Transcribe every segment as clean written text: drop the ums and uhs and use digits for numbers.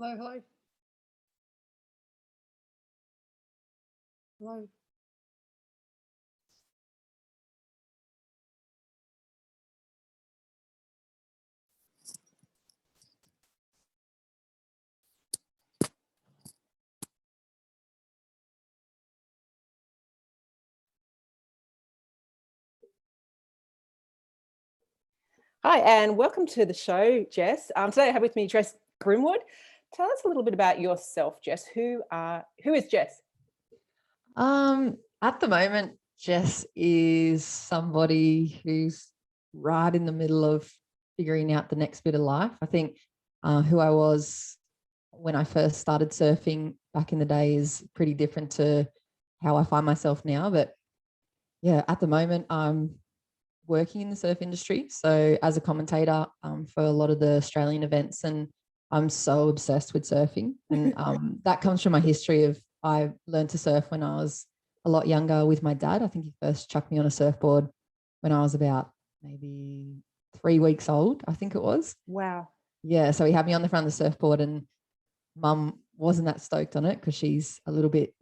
Hello, hello. Hello. Hi, and welcome to the show, Jess. Today I have with me Jess Grimwood. Tell us a little bit about yourself, Jess. Who is Jess? At the moment, Jess is somebody who's right in the middle of figuring out the next bit of life. I think who I was when I first started surfing back in the day is pretty different to how I find myself now. But yeah, at the moment, I'm working in the surf industry. So as a commentator for a lot of the Australian events, and I'm so obsessed with surfing. And that comes from my history of I learned to surf when I was a lot younger with my dad. I think he first chucked me on a surfboard when I was about maybe 3 weeks old, I think it was. Wow. Yeah, so he had me on the front of the surfboard, and mum wasn't that stoked on it because she's a little bit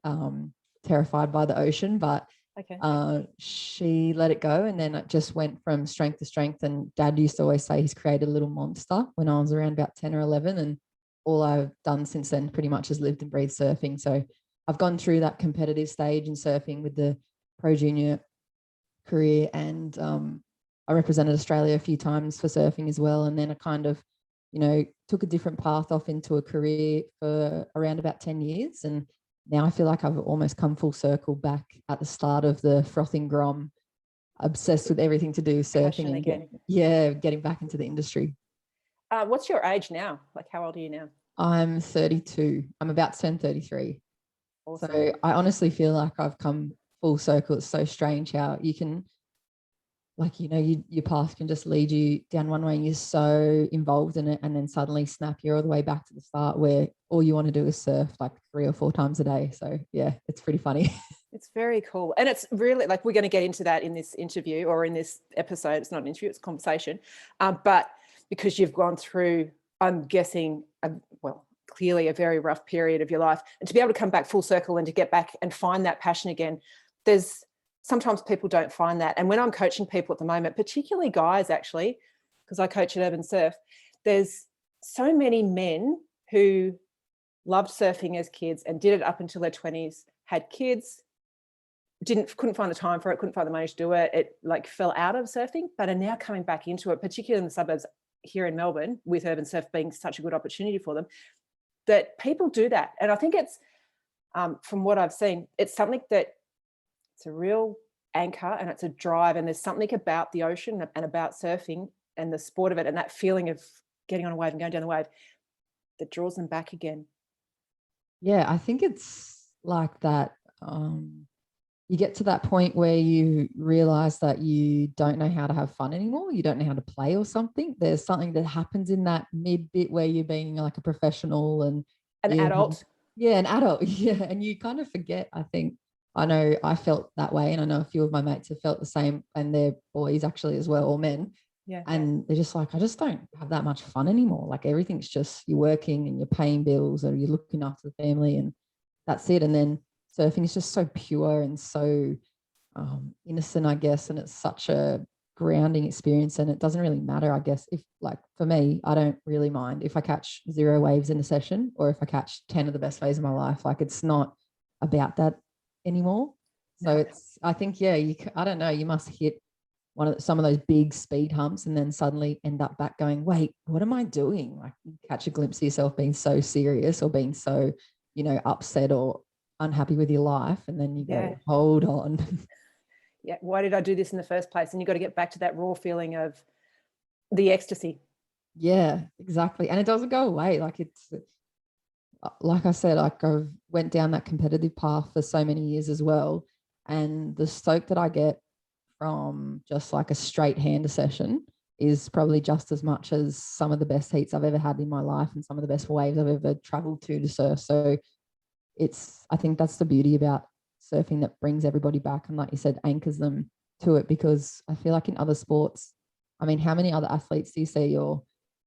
terrified by the ocean, but Okay. She let it go, and then it just went from strength to strength. And dad used to always say he's created a little monster when I was around about 10 or 11, and all I've done since then pretty much is lived and breathed surfing. So I've gone through that competitive stage in surfing with the pro junior career, and I represented Australia a few times for surfing as well. And then I kind of, took a different path off into a career for around about 10 years. And now I feel like I've almost come full circle back at the start of the frothing grom, obsessed with everything to do with surfing and getting back into the industry. What's your age now? Like, how old are you now? I'm 32. I'm about to turn 33. Awesome. So I honestly feel like I've come full circle. It's so strange how you can, like, your path can just lead you down one way and you're so involved in it, and then suddenly snap, you're all the way back to the start where all you want to do is surf like 3 or 4 times a day. So yeah, it's pretty funny. It's very cool. And it's really, like, we're going to get into that in this interview or in this episode. It's not an interview, it's a conversation. But because you've gone through, I'm guessing, clearly a very rough period of your life, and to be able to come back full circle and to get back and find that passion again, sometimes people don't find that. And when I'm coaching people at the moment, particularly guys actually, because I coach at Urban Surf, there's so many men who loved surfing as kids and did it up until their 20s, had kids, couldn't find the time for it, couldn't find the money to do it. It like fell out of surfing, but are now coming back into it, particularly in the suburbs here in Melbourne, with Urban Surf being such a good opportunity for them, that people do that. And I think it's, from what I've seen, it's something that it's a real anchor and it's a drive. And there's something about the ocean and about surfing and the sport of it and that feeling of getting on a wave and going down the wave that draws them back again. Yeah, I think it's like that. You get to that point where you realize that you don't know how to have fun anymore. You don't know how to play or something. There's something that happens in that mid bit where you're being like a professional and an adult. An adult. Yeah. And you kind of forget, I think. I know I felt that way, and I know a few of my mates have felt the same, and they're boys actually as well, or men. Yeah. And they're just like, I just don't have that much fun anymore. Like everything's just, you're working and you're paying bills or you're looking after the family and that's it. And then surfing is just so pure and so innocent, I guess. And it's such a grounding experience, and it doesn't really matter, I guess. If, like, for me, I don't really mind if I catch 0 waves in a session or if I catch 10 of the best waves of my life. Like, it's not about that anymore. So it's, I think, yeah, I don't know, you must hit some of those big speed humps and then suddenly end up back going, wait, what am I doing? Like, you catch a glimpse of yourself being so serious or being so, upset or unhappy with your life, and then you go, hold on. Yeah, why did I do this in the first place? And you've got to get back to that raw feeling of the ecstasy. Yeah, exactly. And it doesn't go away. Like, it's, like I said, like, I went down that competitive path for so many years as well, and the stoke that I get from just like a straight hander session is probably just as much as some of the best heats I've ever had in my life and some of the best waves I've ever traveled to surf. So I think that's the beauty about surfing, that brings everybody back and, like you said, anchors them to it. Because I feel like in other sports, I mean, how many other athletes do you see, or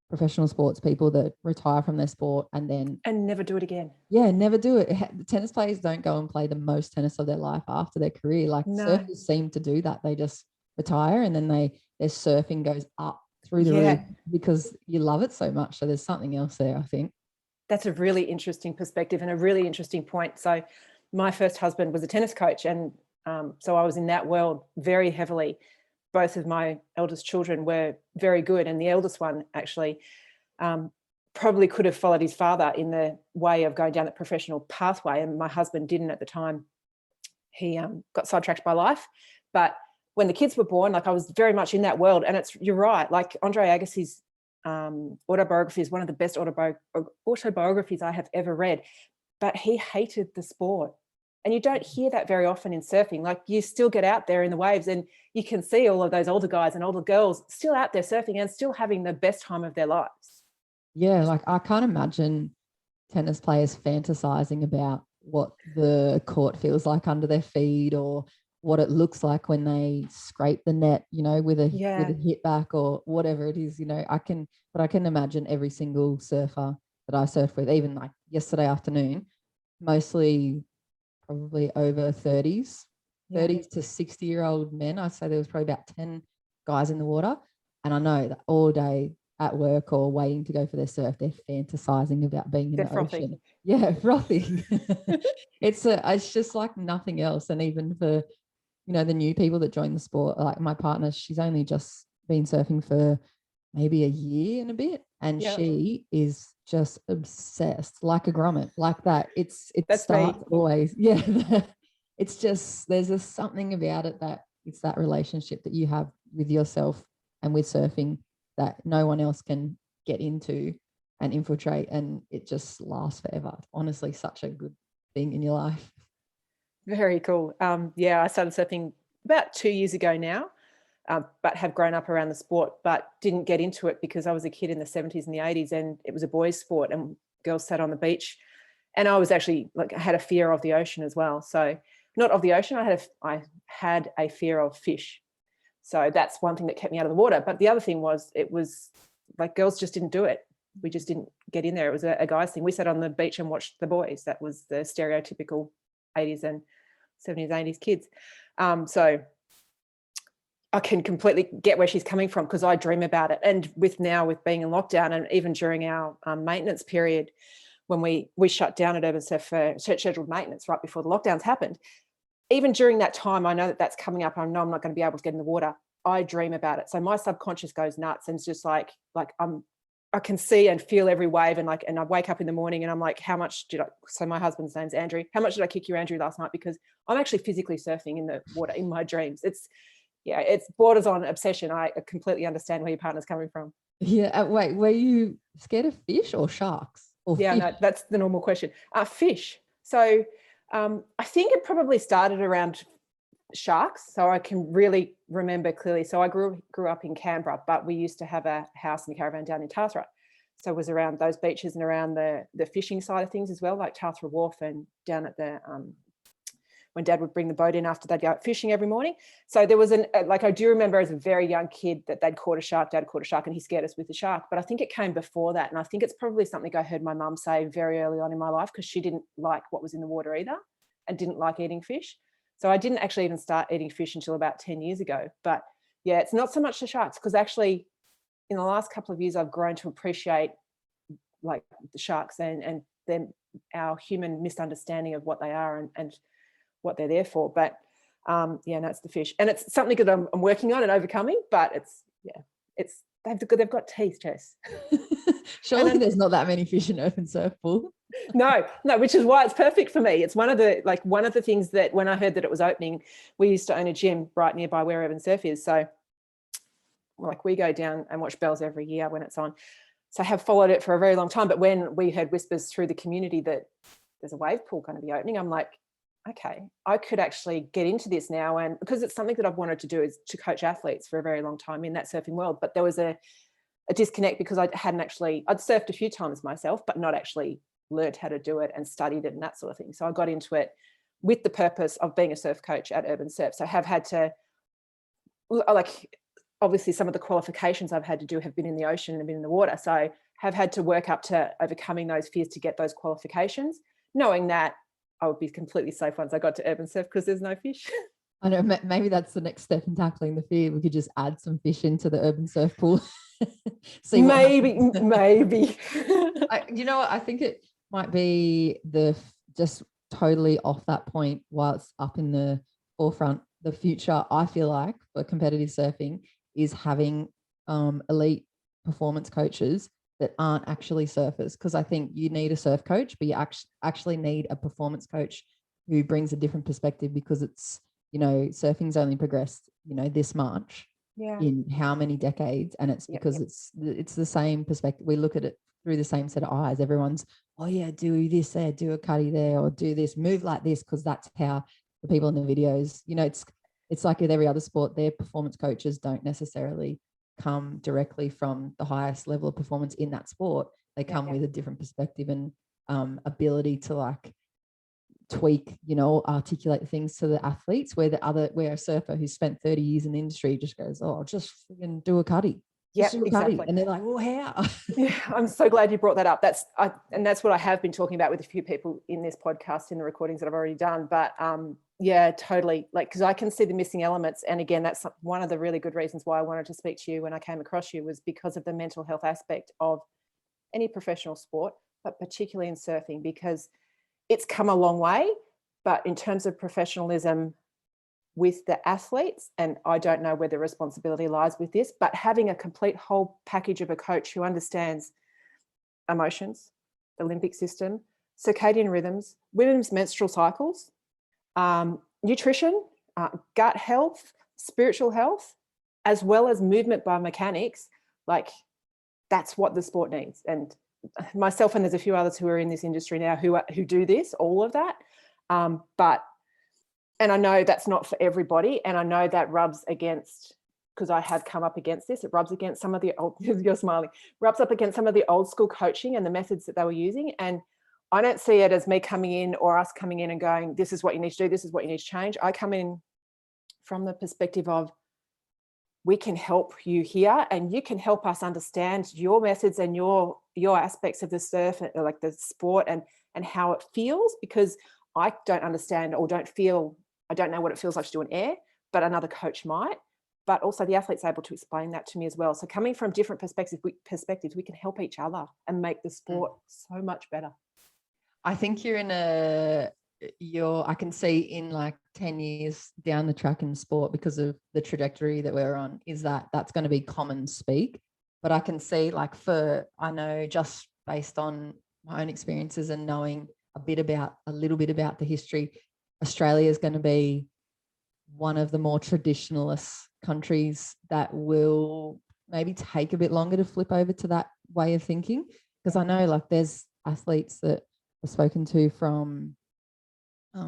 professional sports people that retire from their sport and then never do it again. Yeah, never do it. Tennis players don't go and play the most tennis of their life after their career. Like surfers seem to do that. They just retire and then their surfing goes up through the roof because you love it so much. So there's something else there, I think. That's a really interesting perspective and a really interesting point. So my first husband was a tennis coach, and so I was in that world very heavily. Both of my eldest children were very good, and the eldest one actually probably could have followed his father in the way of going down the professional pathway, and my husband didn't at the time. He got sidetracked by life. But when the kids were born, like I was very much in that world. And you're right, like Andre Agassi's autobiography is one of the best autobiographies I have ever read. But he hated the sport. And you don't hear that very often in surfing. Like you still get out there in the waves and you can see all of those older guys and older girls still out there surfing and still having the best time of their lives. Yeah, like I can't imagine tennis players fantasizing about what the court feels like under their feet or what it looks like when they scrape the net, you know, with a hit back or whatever it is, you know. I can imagine every single surfer that I surf with, even like yesterday afternoon, mostly probably over 30s to 60-year-old men. I'd say there was probably about 10 guys in the water. And I know that all day at work or waiting to go for their surf, they're fantasizing about being in the ocean. Yeah, frothing. It's just like nothing else. And even for, you know, the new people that join the sport, like my partner, she's only just been surfing for maybe a year and a bit. And she is just obsessed, like a grommet, like that. It starts always. Yeah. It's just, there's just something about it that it's that relationship that you have with yourself and with surfing that no one else can get into and infiltrate, and it just lasts forever. It's honestly such a good thing in your life. Very cool. I started surfing about 2 years ago now, but have grown up around the sport, but didn't get into it because I was a kid in the 70s and the 80s and it was a boys' sport and girls sat on the beach. And I was actually I had a fear of the ocean as well. So not of the ocean, I had a fear of fish. So that's one thing that kept me out of the water. But the other thing was, it was like girls just didn't do it. We just didn't get in there. It was a guy's thing. We sat on the beach and watched the boys. That was the stereotypical 80s and 70s, 80s kids. So I can completely get where she's coming from because I dream about it. And with being in lockdown and even during our maintenance period, when we shut down at Urban Surf for scheduled maintenance right before the lockdowns happened, even during that time, I know that that's coming up. I know I'm not going to be able to get in the water. I dream about it. So my subconscious goes nuts and it's just I can see and feel every wave and I wake up in the morning and I'm like, how much so my husband's name's Andrew. How much did I kick you, Andrew, last night? Because I'm actually physically surfing in the water in my dreams. It's borders on obsession. I completely understand where your partner's coming from. Yeah. Wait, were you scared of fish or sharks? Or fish? No, that's the normal question. Fish. So I think it probably started around sharks. So I can really remember clearly. So I grew up in Canberra, but we used to have a house in the caravan down in Tathra. So it was around those beaches and around the fishing side of things as well, like Tathra Wharf and down at the when Dad would bring the boat in after they'd go out fishing every morning. So there was I do remember as a very young kid that they'd caught a shark, Dad caught a shark and he scared us with the shark. But I think it came before that. And I think it's probably something I heard my mum say very early on in my life because she didn't like what was in the water either and didn't like eating fish. So I didn't actually even start eating fish until about 10 years ago. But yeah, it's not so much the sharks because actually in the last couple of years, I've grown to appreciate like the sharks and then our human misunderstanding of what they are and what they're there for. But it's the fish. And it's something that I'm working on and overcoming, but they've got teeth, Jess. Surely there's not that many fish in Urban Surf Pool. No, which is why it's perfect for me. It's one of the things that when I heard that it was opening, we used to own a gym right nearby where Urban Surf is. So we go down and watch Bells every year when it's on. So I have followed it for a very long time. But when we heard whispers through the community that there's a wave pool going to be opening, I'm like, okay, I could actually get into this now. And because it's something that I've wanted to do is to coach athletes for a very long time in that surfing world. But there was a disconnect because I'd surfed a few times myself, but not actually learned how to do it and studied it and that sort of thing. So I got into it with the purpose of being a surf coach at Urban Surf. So I have had to obviously some of the qualifications I've had to do have been in the ocean and been in the water. So have had to work up to overcoming those fears to get those qualifications, knowing that I would be completely safe once I got to urban surf because there's no fish. I know, maybe that's the next step in tackling the fear. We could just add some fish into the urban surf pool. See maybe. You know what? I think it might be just totally off that point while it's up in the forefront. The future, I feel like, for competitive surfing is having elite performance coaches that aren't actually surfers, because I think you need a surf coach, but you actually need a performance coach who brings a different perspective, because it's, surfing's only progressed, this much in how many decades, and it's because it's the same perspective. We look at it through the same set of eyes. Everyone's, oh yeah, do this there, do a cutty there, or do this, move like this, because that's how the people in the videos, it's like with every other sport, their performance coaches don't necessarily come directly from the highest level of performance in that sport. They come with a different perspective and ability to tweak, articulate things to the athletes, where a surfer who's spent 30 years in the industry just goes, oh, just freaking do a cutty. Yeah, exactly. And they're like, well, how? Yeah, I'm so glad you brought that up. That's what I have been talking about with a few people in this podcast, in the recordings that I've already done. But yeah, totally. Because I can see the missing elements. And again, that's one of the really good reasons why I wanted to speak to you when I came across you, was because of the mental health aspect of any professional sport, but particularly in surfing, because it's come a long way. But in terms of professionalism with the athletes, and I don't know where the responsibility lies with this, but having a complete whole package of a coach who understands emotions, the limbic system, circadian rhythms, women's menstrual cycles, nutrition, gut health, spiritual health, as well as movement biomechanics, that's what the sport needs. And myself, and there's a few others who are in this industry now who do this, all of that. And I know that's not for everybody. And I know that rubs against, because I have come up against this, it rubs against some of the old, you're smiling, rubs up against some of the old school coaching and the methods that they were using. And I don't see it as me coming in or us coming in and going, this is what you need to do, this is what you need to change. I come in from the perspective of, we can help you here, and you can help us understand your methods and your aspects of the surf, like the sport, and how it feels, because I don't understand or I don't know what it feels like to do an air, but another coach might. But also the athlete's able to explain that to me as well. So coming from different perspectives, we can help each other and make the sport so much better. I think I can see in 10 years down the track in sport, because of the trajectory that we're on, is that's going to be common speak. But I can see I know, just based on my own experiences and knowing a little bit about the history, Australia is going to be one of the more traditionalist countries that will maybe take a bit longer to flip over to that way of thinking. Because I know there's athletes that I've spoken to from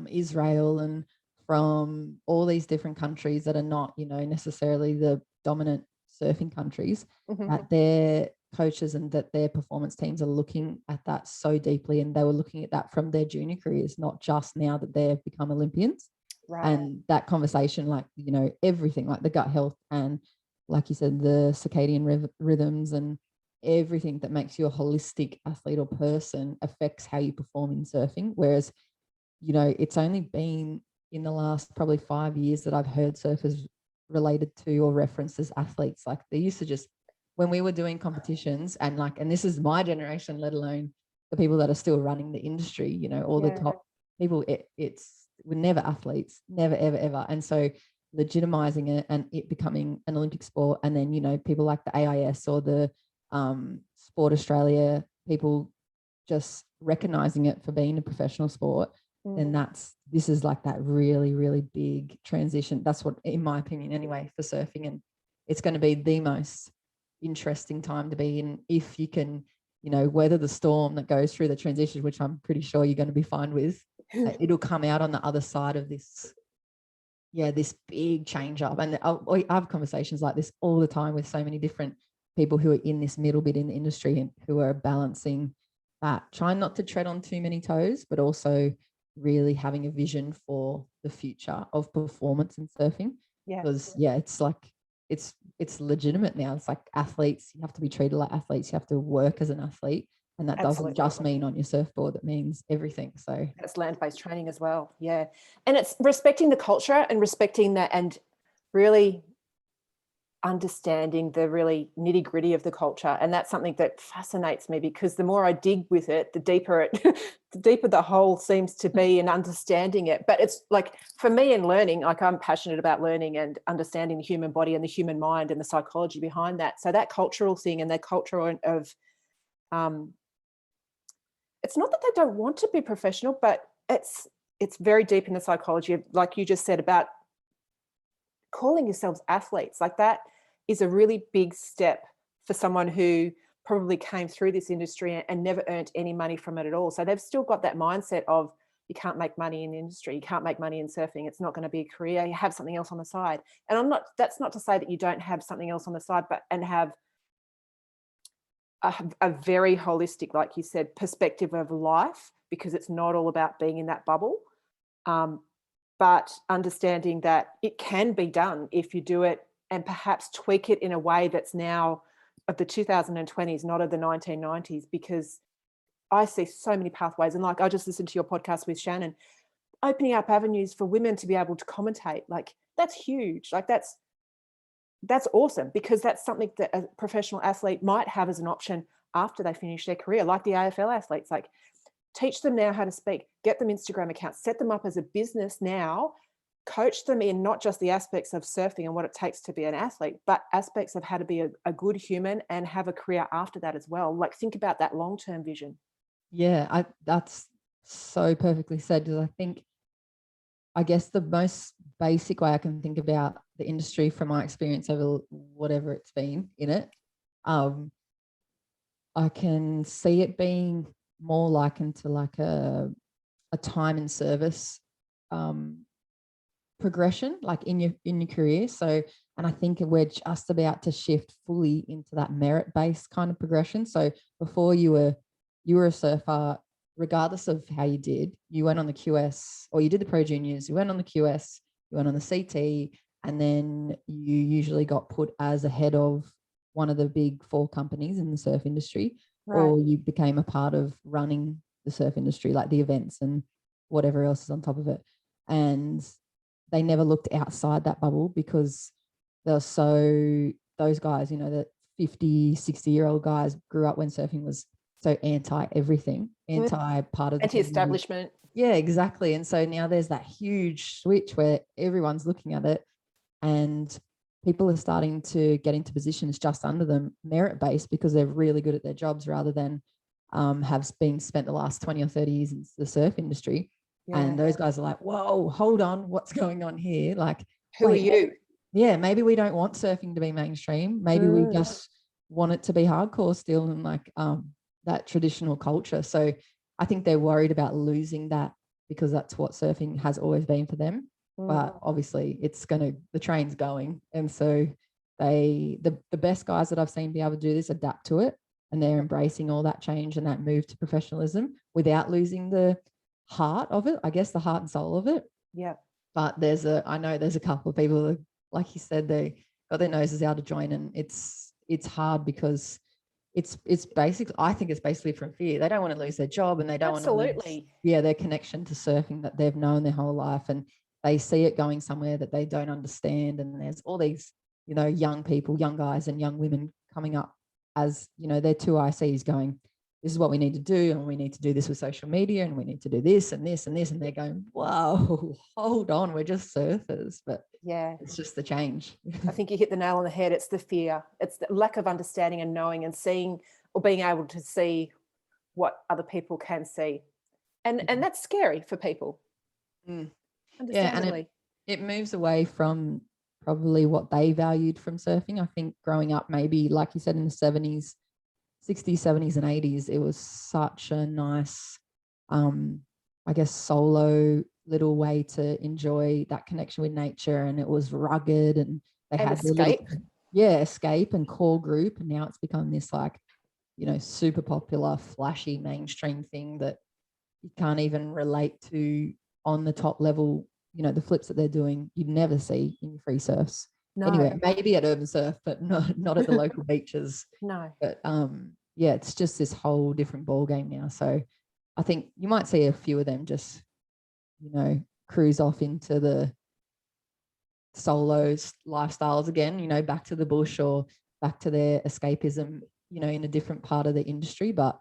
Israel and from all these different countries that are not, necessarily the dominant surfing countries, that their coaches and that their performance teams are looking at that so deeply, and they were looking at that from their junior careers, not just now that they've become Olympians. Right. And that conversation, everything, the gut health and, like you said, the circadian rhythms and everything that makes you a holistic athlete or person affects how you perform in surfing. Whereas, it's only been in the last probably 5 years that I've heard surfers related to or referenced as athletes. They used to just, when we were doing competitions and this is my generation, let alone the people that are still running the industry, all the top people, we're never athletes, never, ever, ever. And so legitimizing it and it becoming an Olympic sport, and then, people like the AIS or the Sport Australia, people just recognizing it for being a professional sport, then this is that really, really big transition. That's what, in my opinion anyway, for surfing. And it's going to be the most interesting time to be in, if you can, weather the storm that goes through the transition, which I'm pretty sure you're going to be fine with. It'll come out on the other side of this big change up. And I have conversations like this all the time with so many different people who are in this middle bit in the industry and who are balancing that, trying not to tread on too many toes, but also really having a vision for the future of performance in surfing. Because it's it's legitimate now. It's like athletes, you have to be treated like athletes, you have to work as an athlete, and that doesn't just mean on your surfboard, it means everything. So it's land-based training as well. Yeah. And it's respecting the culture and respecting that, and really understanding the really nitty-gritty of the culture. And that's something that fascinates me, because the more I dig with it, the deeper the hole seems to be in understanding it. But it's like, for me in learning, like, I'm passionate about learning and understanding the human body and the human mind and the psychology behind that. So that cultural thing and that culture of it's not that they don't want to be professional, but it's very deep in the psychology of, like you just said, about calling yourselves athletes. Like, that is a really big step for someone who probably came through this industry and never earned any money from it at all. So they've still got that mindset of, you can't make money in the industry, you can't make money in surfing, it's not going to be a career, you have something else on the side. And that's not to say that you don't have something else on the side, but and have a very holistic, like you said, perspective of life, because it's not all about being in that bubble. But understanding that it can be done if you do it, and perhaps tweak it in a way that's now of the 2020s, not of the 1990s, because I see so many pathways. And like, I just listened to your podcast with Shannon, opening up avenues for women to be able to commentate. Like, that's huge. Like, that's awesome, because that's something that a professional athlete might have as an option after they finish their career, like the AFL athletes. Like, teach them now how to speak, get them Instagram accounts, set them up as a business now, coach them in not just the aspects of surfing and what it takes to be an athlete, but aspects of how to be a good human and have a career after that as well. Like, think about that long-term vision. Yeah, that's so perfectly said, because I guess the most basic way I can think about the industry from my experience over whatever it's been in it, I can see it being more likened to like a time and service progression, like in your career. So, and I think we're just about to shift fully into that merit-based kind of progression. So before you were a surfer, regardless of how you did, you went on the QS, or you did the pro juniors, you went on the QS, you went on the CT, and then you usually got put as a head of one of the big 4 companies in the surf industry, Right. or you became a part of running the surf industry, like the events and whatever else is on top of it. And they never looked outside that bubble, because those guys, the 50, 60-year-old guys grew up when surfing was so anti everything, anti part of the anti-establishment. Yeah, exactly. And so now there's that huge switch where everyone's looking at it, and people are starting to get into positions just under them, merit-based, because they're really good at their jobs, rather than have been spent the last 20 or 30 years in the surf industry. Yeah. And those guys are like, whoa, hold on, what's going on here? Like, who are you? Yeah, maybe we don't want surfing to be mainstream. Maybe we just want it to be hardcore still, and like that traditional culture. So I think they're worried about losing that, because that's what surfing has always been for them. But obviously the train's going. And so the best guys that I've seen be able to do this adapt to it, and they're embracing all that change and that move to professionalism without losing the heart of it, I guess, the heart and soul of it. Yeah. But I know there's a couple of people that, like you said, they got their noses out of joint, and it's hard, because it's basically, I think it's basically from fear. They don't want to lose their job, and they don't want to lose their connection to surfing that they've known their whole life, and they see it going somewhere that they don't understand. And there's all these, young people, young guys and young women coming up as, their 2 ICs going, this is what we need to do, and we need to do this with social media, and we need to do this and this and this. And they're going, whoa, hold on, we're just surfers. But yeah, it's just the change. I think you hit the nail on the head. It's the fear. It's the lack of understanding and knowing and seeing, or being able to see what other people can see. And that's scary for people. Yeah, and it moves away from probably what they valued from surfing. I think growing up, maybe like you said, in the 70s, 60s, 70s and 80s, it was such a nice, I guess, solo little way to enjoy that connection with nature. And it was rugged, and they had escape. Escape and core group. And now it's become this like, super popular, flashy mainstream thing that you can't even relate to on the top level. The flips that they're doing, you'd never see in your free surfs. anywhere, maybe at Urban Surf, but not at the local beaches. No. But yeah, it's just this whole different ball game now. So I think you might see a few of them just, cruise off into the solo lifestyles again, back to the bush or back to their escapism, in a different part of the industry. But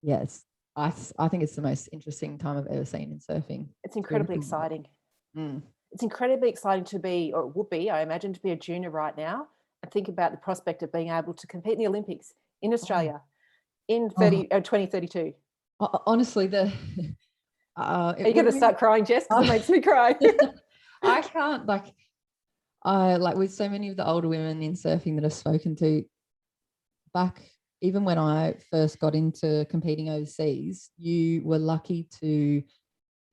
yeah, I think it's the most interesting time I've ever seen in surfing. It's incredibly exciting. Mm. It's incredibly exciting to be, or it would be, I imagine, to be a junior right now and think about the prospect of being able to compete in the Olympics in Australia in 2032. Honestly, are you going to start crying, Jess? Because it makes me cry. I can't, like with so many of the older women in surfing that I've spoken to, back even when I first got into competing overseas, you were lucky to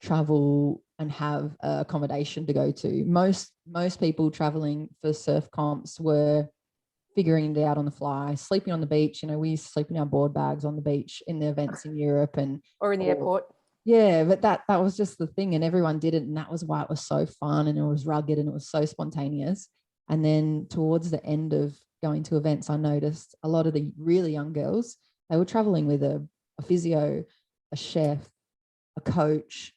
travel and have accommodation to go to. Most people traveling for surf comps were figuring it out on the fly, sleeping on the beach. We used to sleep in our board bags on the beach in the events in Europe or in the airport. Yeah, but that was just the thing, and everyone did it, and that was why it was so fun, and it was rugged, and it was so spontaneous. And then towards the end of going to events, I noticed a lot of the really young girls, they were traveling with a physio, a chef, a coach,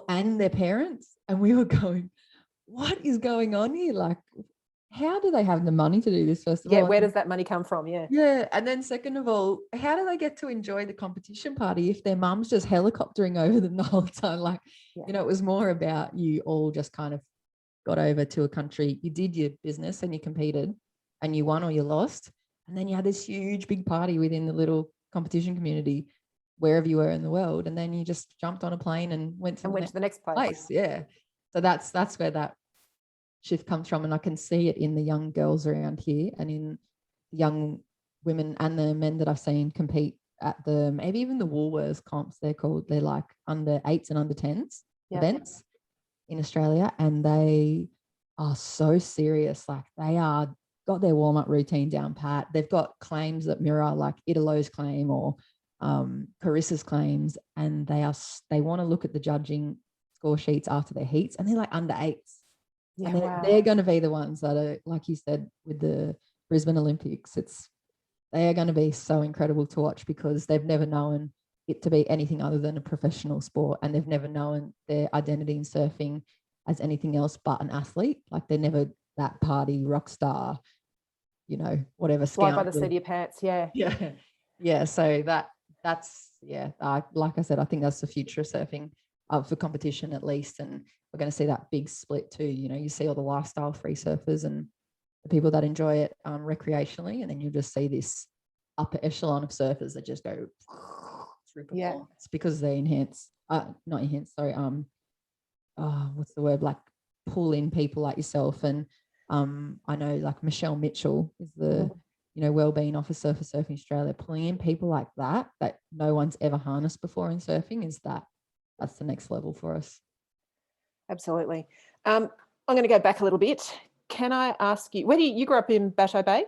and their parents, and we were going, what is going on here? Like, how do they have the money to do this, first of all? Yeah, where does that money come from? Yeah, and then second of all, how do they get to enjoy the competition party if their mum's just helicoptering over them the whole time? Like, it was more about you all just kind of got over to a country, you did your business and you competed and you won or you lost, and then you had this huge big party within the little competition community wherever you were in the world, and then you just jumped on a plane and went to the next place. Yeah, so that's where that shift comes from, and I can see it in the young girls around here and in young women and the men that I've seen compete at the, maybe even the Woolworths comps, they're like under 8s and under 10s events in Australia, and they are so serious. Like, they are got their warm-up routine down pat. They've got claims that mirror like Italo's claim or Carissa's claims, and they want to look at the judging score sheets after their heats, and they're like under 8s. And they're going to be the ones that are, like you said, with the Brisbane Olympics, they are going to be so incredible to watch, because they've never known it to be anything other than a professional sport, and they've never known their identity in surfing as anything else but an athlete. Like, they're never that party rock star, whatever. Fly by the seat of your pants. Yeah. So that's like I said, I think that's the future of surfing, for competition at least. And we're going to see that big split too. You see all the lifestyle free surfers and the people that enjoy it recreationally, and then you'll just see this upper echelon of surfers that just go through performance because they what's the word, like pull in people like yourself. And I know like Michelle Mitchell is the wellbeing officer for Surfing Australia. Pulling in people like that no one's ever harnessed before in surfing, that's the next level for us. Absolutely. I'm going to go back a little bit. Can I ask you, where do you grew up in Bateau Bay?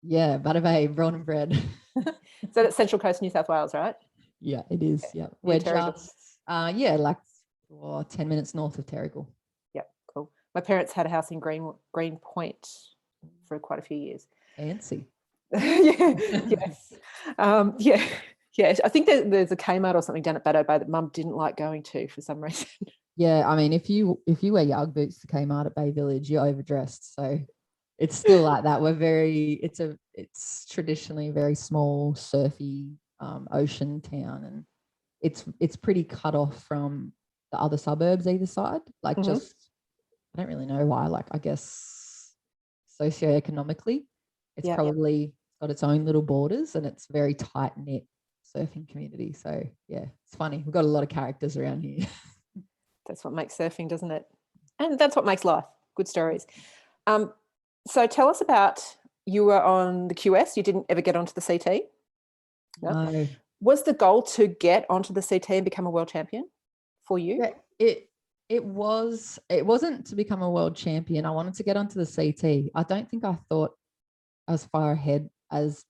Yeah, Bateau Bay, born and bred. So that's Central Coast, New South Wales, right? Yeah, it is. Yeah, we're just 10 minutes north of Terrigal. Yeah, cool. My parents had a house in Green Point for quite a few years. Fancy. Yes. Yeah. I think there's a Kmart or something down at Bateau Bay that Mum didn't like going to for some reason. Yeah, I mean, if you wear your Ugg boots to Kmart at Bay Village, you're overdressed. So it's still like that. It's traditionally a very small, surfy ocean town, and it's pretty cut off from the other suburbs either side. Like, just, I don't really know why. Like, I guess socioeconomically, it's probably got its own little borders, and it's very tight knit surfing community. So yeah, it's funny. We've got a lot of characters around here. That's what makes surfing, doesn't it? And that's what makes life. Good stories. So tell us about, you were on the QS. You didn't ever get onto the CT? No. Was the goal to get onto the CT and become a world champion for you? Yeah, it wasn't to become a world champion. I wanted to get onto the CT. I don't think I thought as far ahead as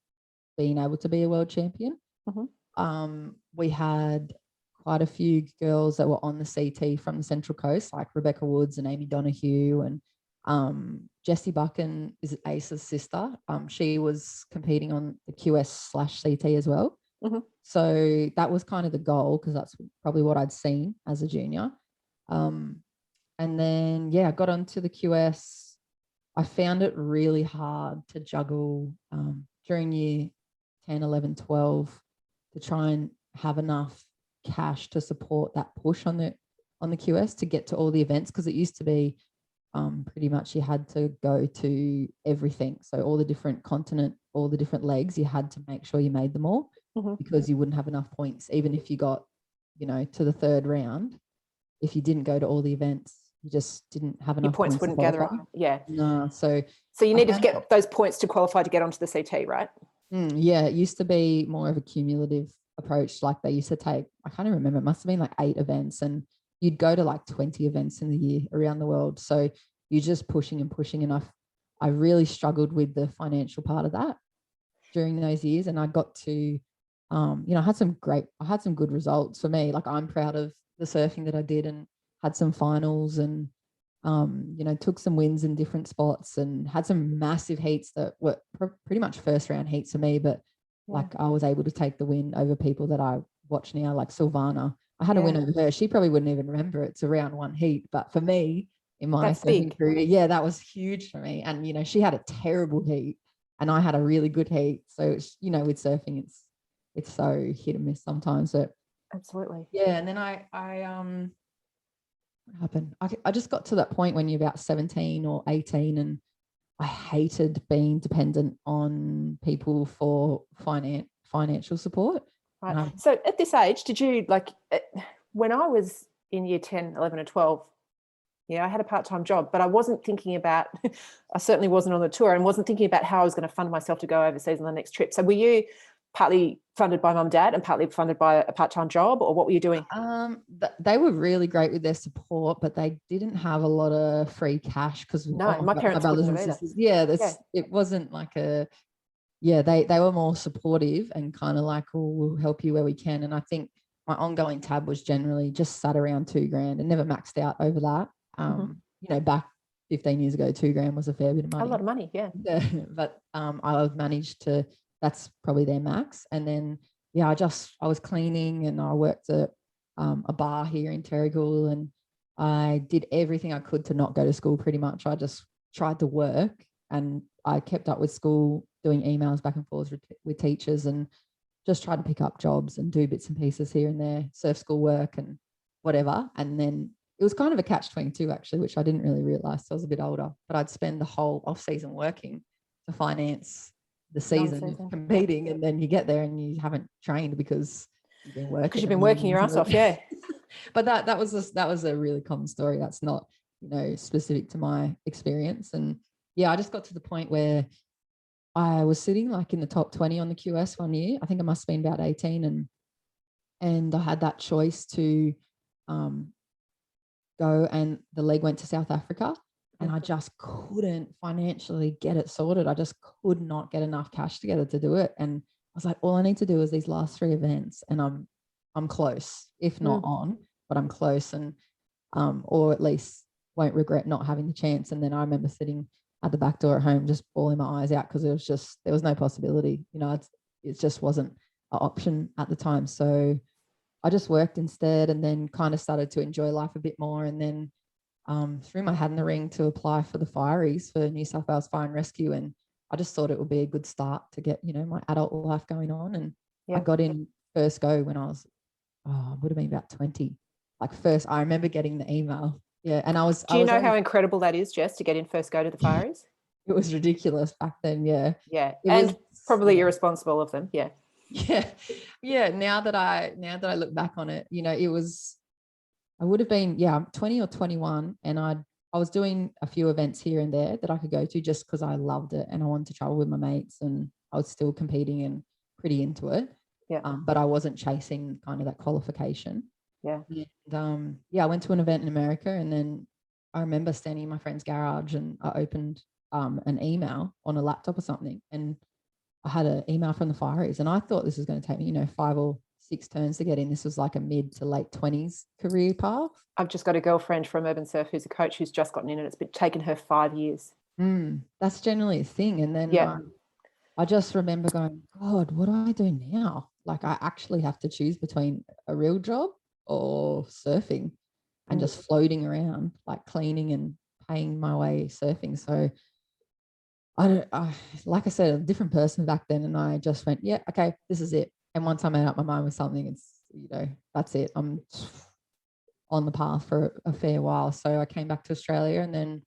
being able to be a world champion. We had quite a few girls that were on the CT from the Central Coast, like Rebecca Woods and Amy Donahue and Jessie Buchan is Ace's sister. She was competing on the QS/CT as well. Mm-hmm. So that was kind of the goal, because that's probably what I'd seen as a junior. And then, I got onto the QS. I found it really hard to juggle during year 10, 11, 12 to try and have enough cash to support that push on the QS to get to all the events, because it used to be pretty much you had to go to everything. So all the different continent, all the different legs, you had to make sure you made them all, because you wouldn't have enough points. Even if you got, to the third round, if you didn't go to all the events, you just didn't have enough Your points wouldn't gather up. Yeah. No. So you needed to get those points to qualify to get onto the CT, right? Yeah. It used to be more of a cumulative approach. Like they used to take, I can't even remember, it must have been like 8 events, and you'd go to like 20 events in the year around the world. So you're just pushing and pushing. And I really struggled with the financial part of that during those years. And I got to, I had some good results for me. Like I'm proud of the surfing that I did, and had some finals, and, took some wins in different spots, and had some massive heats that were pretty much first round heats for me. But like I was able to take the win over people that I watch now, like Silvana. I had a win over her. She probably wouldn't even remember it's a round 1 heat, but for me, in my surfing career, that was huge for me. And she had a terrible heat, and I had a really good heat. So it's, with surfing, it's so hit and miss sometimes. But absolutely, and then I what happened? I just got to that point when you're about 17 or 18, and I hated being dependent on people for financial support. Right. So at this age, did you when I was in year 10, 11 or 12, I had a part-time job, but I wasn't thinking about, I certainly wasn't on the tour, and wasn't thinking about how I was going to fund myself to go overseas on the next trip. So were you partly funded by mum and dad and partly funded by a part-time job, or what were you doing? They were really great with their support, but they didn't have a lot of free cash, because my parents wouldn't have either. It wasn't like they were more supportive and kind of like, oh, we'll help you where we can. And I think my ongoing tab was generally just sat around $2,000 and never maxed out over that. Back 15 years ago, $2,000 was a fair bit of money. A lot of money, yeah. But I managed to, that's probably their max. And then, I was cleaning, and I worked at a bar here in Terrigal, and I did everything I could to not go to school pretty much. I just tried to work, and I kept up with school, doing emails back and forth with teachers, and just tried to pick up jobs and do bits and pieces here and there, surf school work and whatever. And then it was kind of a catch-22 actually, which I didn't really realize. So I was a bit older, but I'd spend the whole off season working to finance the season of competing. And then you get there and you haven't trained because you've been working. Because you've been working your ass off, yeah. But that was a really common story. That's not, specific to my experience. And I just got to the point where I was sitting like in the top 20 on the QS one year. I think I must have been about 18, and I had that choice to go, and the leg went to South Africa, and I just couldn't financially get it sorted. I just could not get enough cash together to do it. And I was like, all I need to do is these last 3 events, and I'm close, if not on, but I'm close, and or at least won't regret not having the chance. And then I remember sitting at the back door at home, just bawling my eyes out, because there was no possibility, it just wasn't an option at the time. So I just worked instead, and then kind of started to enjoy life a bit more. And then threw my hat in the ring to apply for the Fireys, for New South Wales Fire and Rescue. And I just thought it would be a good start to get, my adult life going on. And I got in first go when I was, would have been about 20. Like first, I remember getting the email. Yeah. And I was. Do you know how incredible that is, Jess, to get in first go to the Fireys? It was ridiculous back then. Yeah. Yeah. And probably irresponsible of them. Yeah. Yeah. Now that I look back on it, I would have been, 20 or 21. And I was doing a few events here and there that I could go to just because I loved it and I wanted to travel with my mates, and I was still competing and pretty into it. Yeah. But I wasn't chasing kind of that qualification. Yeah. And I went to an event in America, and then I remember standing in my friend's garage, and I opened an email on a laptop or something, and I had an email from the Fireys, and I thought this was going to take me, 5 or six turns to get in. This was like a mid to late 20s career path. I've just got a girlfriend from Urban Surf who's a coach who's just gotten in, and it's been taken her 5 years. That's generally a thing. And then I just remember going, God, what do I do now? Like, I actually have to choose between a real job or surfing, and just floating around, like cleaning and paying my way surfing. So like I said, a different person back then. And I just went, yeah, okay, this is it. And once I made up my mind with something, it's, that's it. I'm on the path for a fair while. So I came back to Australia and then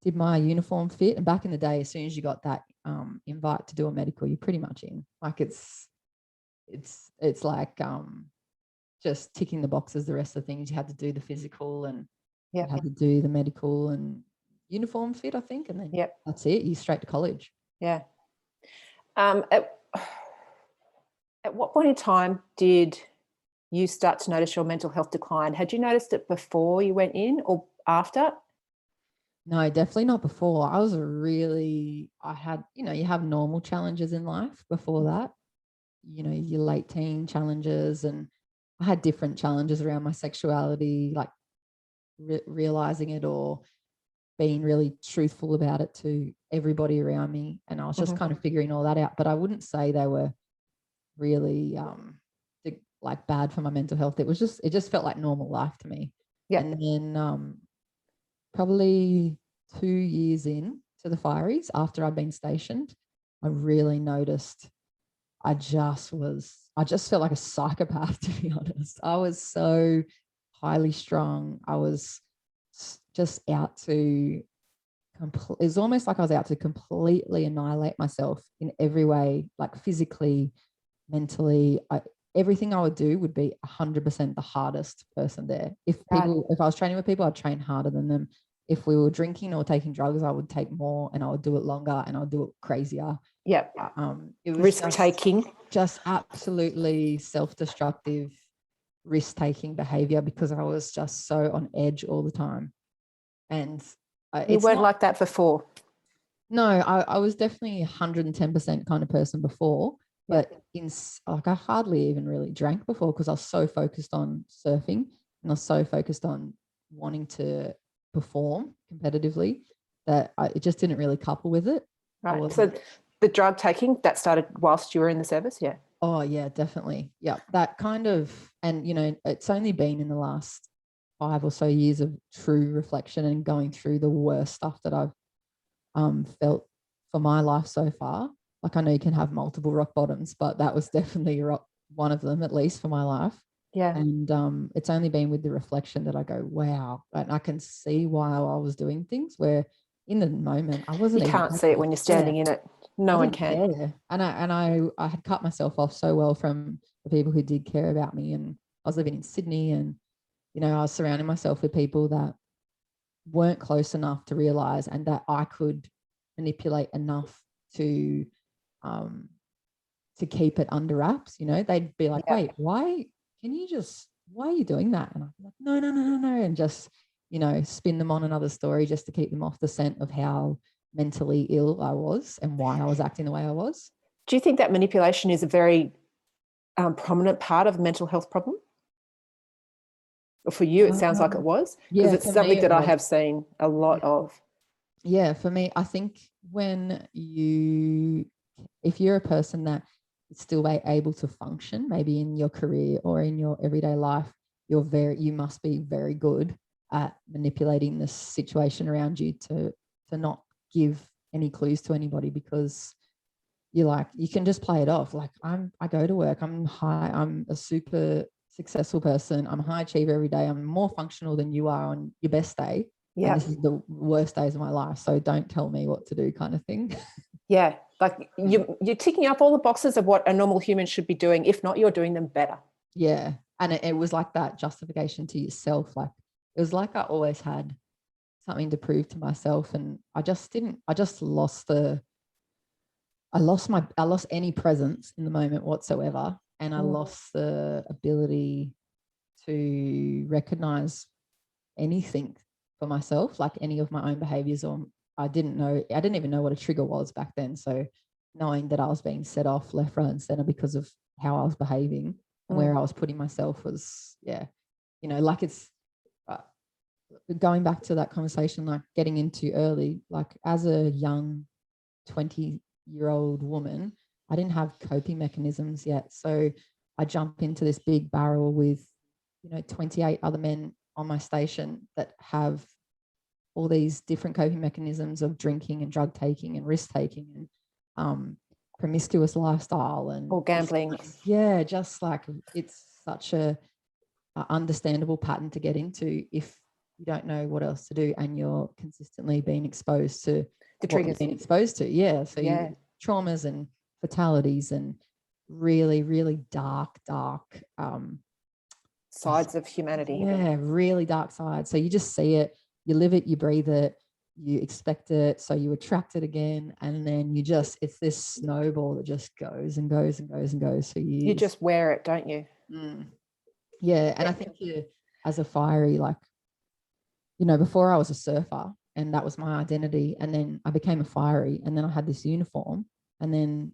did my uniform fit. And back in the day, as soon as you got that invite to do a medical, you're pretty much in. Like it's like just ticking the boxes. The rest of the things you had to do the physical, and you had to do the medical and uniform fit, I think, and then that's it. You straight to college. Yeah. At what point in time did you start to notice your mental health decline? Had you noticed it before you went in or after? No, definitely not before. I had, you have normal challenges in life before that, your late teen challenges, and I had different challenges around my sexuality, like realizing it or being really truthful about it to everybody around me. And I was just kind of figuring all that out, but I wouldn't say they were really like bad for my mental health. It just felt like normal life to me. And then probably 2 years in to the Fireys, after I'd been stationed, I really noticed I just felt like a psychopath, to be honest. I was so highly strung. I was just out to it was almost like I was out to completely annihilate myself in every way, like physically, mentally. Everything I would do would be 100% the hardest person there. If I was training with people, I'd train harder than them. If we were drinking or taking drugs, I would take more and I would do it longer and I would do it crazier. Yeah. It was risk-taking. Just absolutely self-destructive, risk-taking behavior, because I was just so on edge all the time. And you weren't like that before? No, I was definitely 110% kind of person before, but I hardly even really drank before, because I was so focused on surfing and I was so focused on wanting to perform competitively that it just didn't really couple with it. Right. So the drug taking, that started whilst you were in the service? Yeah. Oh, yeah, definitely. Yeah, that kind of, and, it's only been in the last 5 or so years of true reflection and going through the worst stuff that I've felt for my life so far. Like, I know you can have multiple rock bottoms, but that was definitely one of them, at least for my life. Yeah. And it's only been with the reflection that I go, wow, and I can see why I was doing things where in the moment I wasn't. You can't see it when you're standing in it. No one can. Care. And I had cut myself off so well from the people who did care about me. And I was living in Sydney, and I was surrounding myself with people that weren't close enough to realize, and that I could manipulate enough to keep it under wraps. They'd be like, wait, why are you doing that? And I'm like, no. And just, spin them on another story just to keep them off the scent of how mentally ill I was and why I was acting the way I was. Do you think that manipulation is a very prominent part of a mental health problem? Or for you, it sounds like it was, because it's something that I have seen a lot of. Yeah, for me, I think if you're a person that is still able to function, maybe in your career or in your everyday life, you must be very good at manipulating the situation around you to not give any clues to anybody, because you can just play it off. Like, I go to work, I'm a super successful person, I'm a high achiever every day, I'm more functional than you are on your best day. Yeah. And this is the worst days of my life, so don't tell me what to do, kind of thing. Yeah. Like you're ticking up all the boxes of what a normal human should be doing. If not, you're doing them better. Yeah. And it was like that justification to yourself. Like, it was like I always had something to prove to myself. And I lost any presence in the moment whatsoever. And I lost the ability to recognize anything for myself, like any of my own behaviors, or I didn't even know what a trigger was back then. So knowing that I was being set off left, right, and center because of how I was behaving, where I was putting myself was, like it's going back to that conversation, like getting into early, like as a young 20-year-old woman, I didn't have coping mechanisms yet. So I jump into this big barrel with, 28 other men on my station that have all these different coping mechanisms of drinking and drug taking and risk taking and promiscuous lifestyle and or gambling. Just like it's such a understandable pattern to get into if you don't know what else to do and you're consistently being exposed to The what triggers. you're being exposed to. So you traumas and fatalities and really, really dark sides of humanity. Really dark sides. So you just see it, you live it, you breathe it, you expect it, so you attract it again, and then it's this snowball that just goes and goes and goes and goes. So you just wear it, don't you? And I think as a fiery, like, before I was a surfer and that was my identity, and then I became a fiery, and then I had this uniform, and then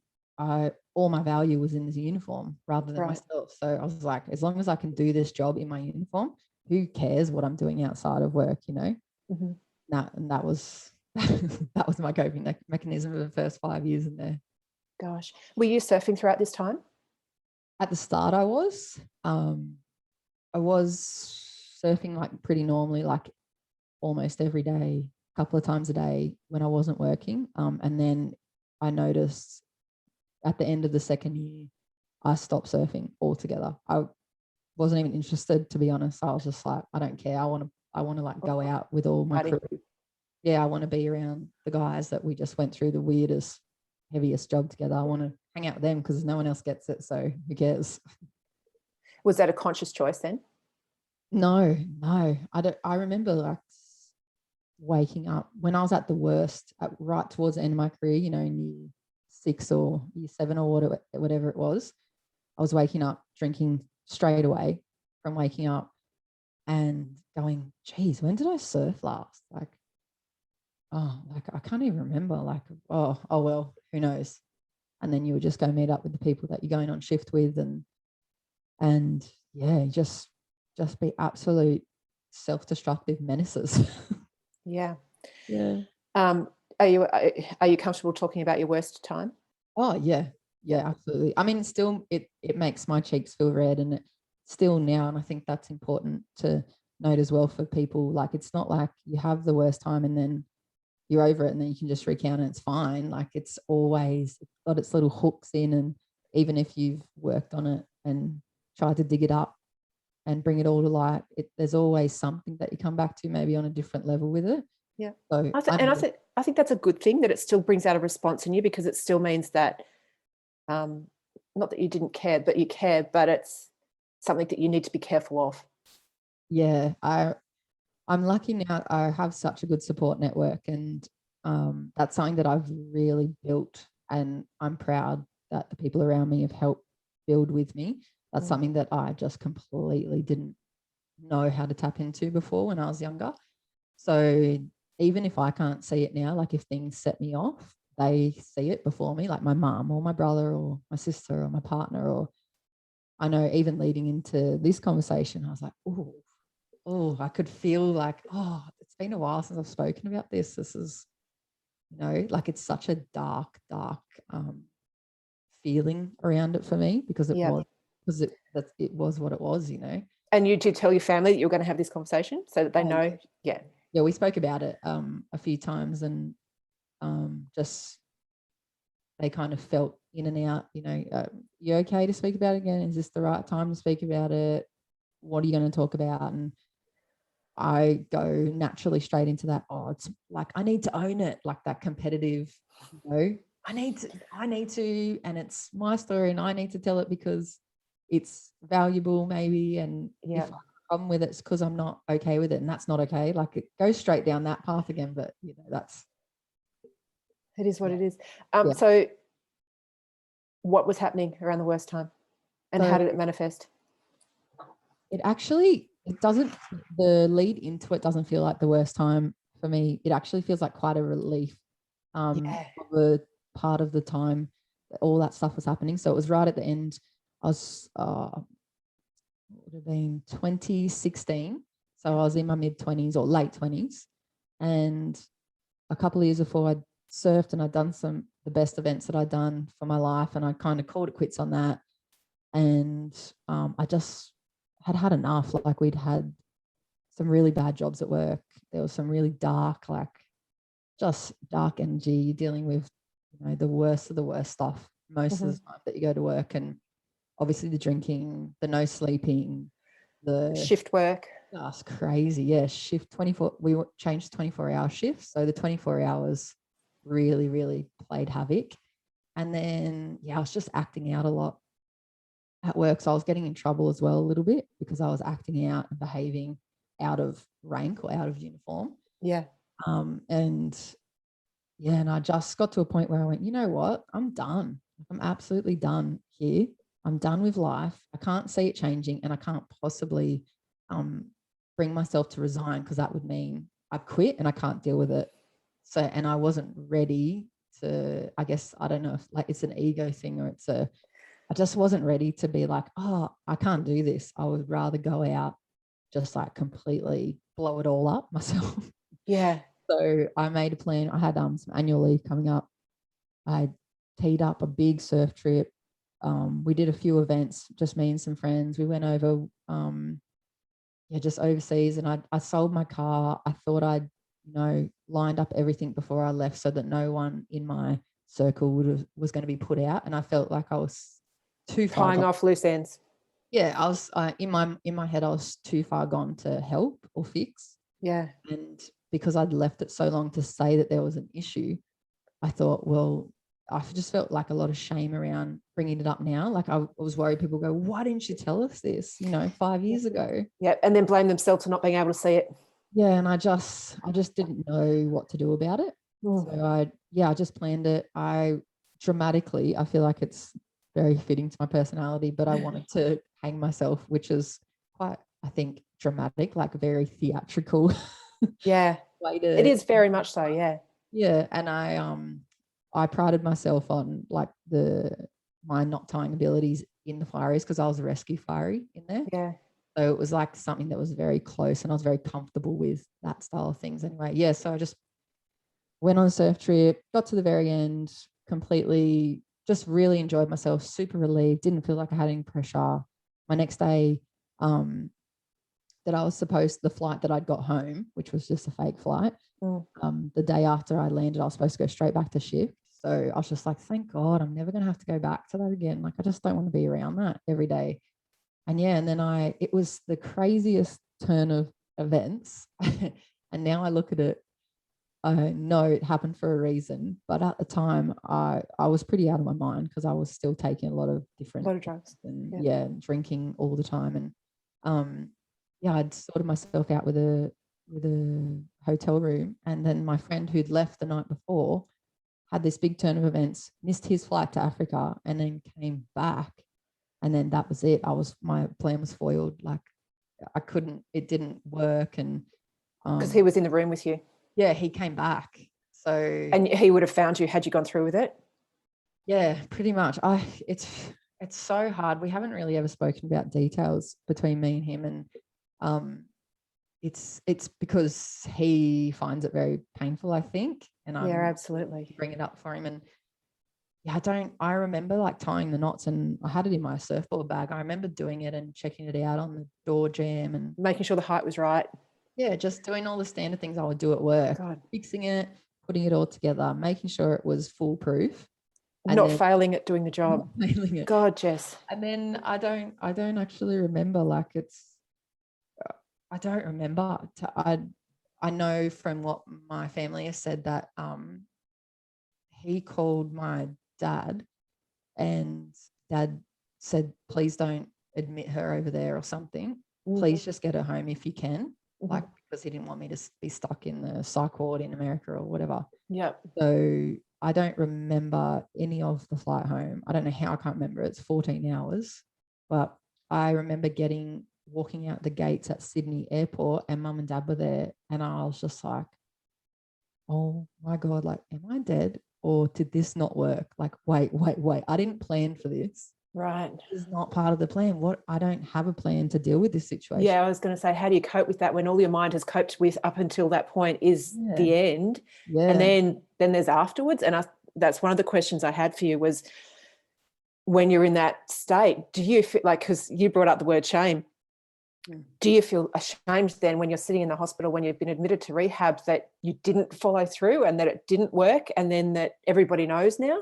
all my value was in this uniform rather than myself. So I was like, as long as I can do this job in my uniform, who cares what I'm doing outside of work, Mm-hmm. And that was that was my coping mechanism for the first 5 years in there. Gosh, were you surfing throughout this time? At the start, I was surfing like pretty normally, like almost every day, a couple of times a day when I wasn't working. And then I noticed at the end of the second year, I stopped surfing altogether. I wasn't even interested, to be honest. I was just like, I don't care. I want to like go out with all my crew. I want to be around the guys that we just went through the weirdest, heaviest job together. I want to hang out with them because no one else gets it. So who cares? Was that a conscious choice then? No. I remember like waking up when I was at the worst, right towards the end of my career, in year 6 or year 7 or whatever it was. I was waking up, drinking straight away from waking up and going, geez, when did I surf last? Like, I can't even remember. Like, oh well, who knows? And then you would just go meet up with the people that you're going on shift with, and just be absolute self-destructive menaces. Yeah. Are you comfortable talking about your worst time? Oh yeah, absolutely. I mean, still, it makes my cheeks feel red, and it still now, and I think that's important to note as well for people. Like, it's not like you have the worst time and then you're over it and then you can just recount and it's fine. Like, it's got its little hooks in, and even if you've worked on it and tried to dig it up and bring it all to light, there's always something that you come back to, maybe on a different level with it. Yeah. So I think that's a good thing, that it still brings out a response in you, because it still means that not that you didn't care, but you care, but it's something that you need to be careful of. Yeah, I'm lucky now. I have such a good support network, and that's something that I've really built, and I'm proud that the people around me have helped build with me. That's something that I just completely didn't know how to tap into before when I was younger. So even if I can't see it now, like if things set me off, they see it before me, like my mum or my brother or my sister or my partner. Or I know even leading into this conversation, I was like, I could feel like, it's been a while since I've spoken about this. This is, like, it's such a dark feeling around it for me, because it was what it was, And you did tell your family that you were going to have this conversation so that they know? Yeah, we spoke about it a few times, and just they kind of felt in and out, you okay to speak about it again? Is this the right time to speak about it? What are you going to talk about? And I go naturally straight into that. It's like, I need to own it, like that competitive, I need to, and it's my story and I need to tell it because it's valuable maybe. And if I have a problem with it, it's because I'm not okay with it, and that's not okay. Like, it goes straight down that path again, but it is what it is. So what was happening around the worst time, and how did it manifest? The lead into it doesn't feel like the worst time for me. It actually feels like quite a relief for the part of the time that all that stuff was happening. So it was right at the end. I was it would have been 2016. So I was in my mid-20s or late 20s. And a couple of years before, I'd surfed and I'd done the best events that I'd done for my life. And I kind of called it quits on that. And I just had enough. Like, we'd had some really bad jobs at work. There was some really dark, like just dark energy, dealing with, the worst of the worst stuff most of the time that you go to work. And obviously the drinking, the no sleeping, the shift work. That's crazy. Yeah. Shift 24. We changed 24-hour shifts. So the 24 hours really, really played havoc. And then, I was just acting out a lot at work. So I was getting in trouble as well a little bit because I was acting out and behaving out of rank or out of uniform. Yeah. And I just got to a point where I went, you know what? I'm done. I'm absolutely done here. I'm done with life. I can't see it changing, and I can't possibly bring myself to resign, because that would mean I quit and I can't deal with it. So, and I wasn't ready to, I guess, I don't know if like it's an ego thing or I just wasn't ready to be like, oh, I can't do this. I would rather go out, just like completely blow it all up myself. Yeah. So I made a plan. I had some annual leave coming up. I teed up a big surf trip. We did a few events, just me and some friends. We went over, just overseas, and I sold my car. I thought I'd, lined up everything before I left so that no one in my circle was going to be put out. And I felt like I was too far tying off loose ends. Yeah, I was in my head, I was too far gone to help or fix. Yeah. And because I'd left it so long to say that there was an issue, I thought, well, I just felt like a lot of shame around bringing it up now. Like, I was worried people go, why didn't you tell us this, 5 years ago? Yeah. And then blame themselves for not being able to see it. Yeah. And I just didn't know what to do about it. So I just planned it. I feel like it's very fitting to my personality, but I wanted to hang myself, which is quite, I think, dramatic, like very theatrical. Yeah. It is very much so. Yeah. Yeah. And I prided myself on like my not tying abilities in the fireys, because I was a rescue firey in there. Yeah. So it was like something that was very close, and I was very comfortable with that style of things anyway. Yeah. So I just went on a surf trip, got to the very end, completely just really enjoyed myself, super relieved, didn't feel like I had any pressure. My next day, that I was the flight that I'd got home, which was just a fake flight. The day after I landed, I was supposed to go straight back to shift. So I was just like, thank God, I'm never going to have to go back to that again. Like, I just don't want to be around that every day. And and then it was the craziest turn of events. And now I look at it, I know it happened for a reason, but at the time I was pretty out of my mind, because I was still taking a lot of drugs and drinking all the time. And I'd sorted myself out with a hotel room. And then my friend who'd left the night before had this big turn of events, missed his flight to Africa, and then came back. And then that was it. My plan was foiled. Like, it didn't work. And because he was in the room with you. Yeah, he came back. So, and he would have found you had you gone through with it. Yeah, pretty much. It's so hard. We haven't really ever spoken about details between me and him, and it's because he finds it very painful, I think. And absolutely bring it up for him. And I remember like tying the knots, and I had it in my surfboard bag. I remember doing it and checking it out on the door jamb and making sure the height was right. Yeah, just doing all the standard things I would do at work. Fixing it, putting it all together, making sure it was foolproof. Not failing at doing the job. Not failing it. God, Jess. And then I don't actually remember, like, I don't remember. I know from what my family has said that he called my dad, and dad said, please don't admit her over there or something. Please just get her home if you can. Like, because he didn't want me to be stuck in the psych ward in America or whatever. Yep. So I don't remember any of the flight home. I don't know how I can't remember. It's 14 hours. But I remember walking out the gates at Sydney Airport, and mum and dad were there. And I was just like, oh my God, like, am I dead? Or did this not work? Like, wait. I didn't plan for this. Right. This is not part of the plan. I don't have a plan to deal with this situation. Yeah, I was going to say, how do you cope with that when all your mind has coped with up until that point is the end? Yeah. And then there's afterwards. And that's one of the questions I had for you was, when you're in that state, do you feel like, because you brought up the word shame, do you feel ashamed then when you're sitting in the hospital, when you've been admitted to rehab, that you didn't follow through and that it didn't work, and then that everybody knows now?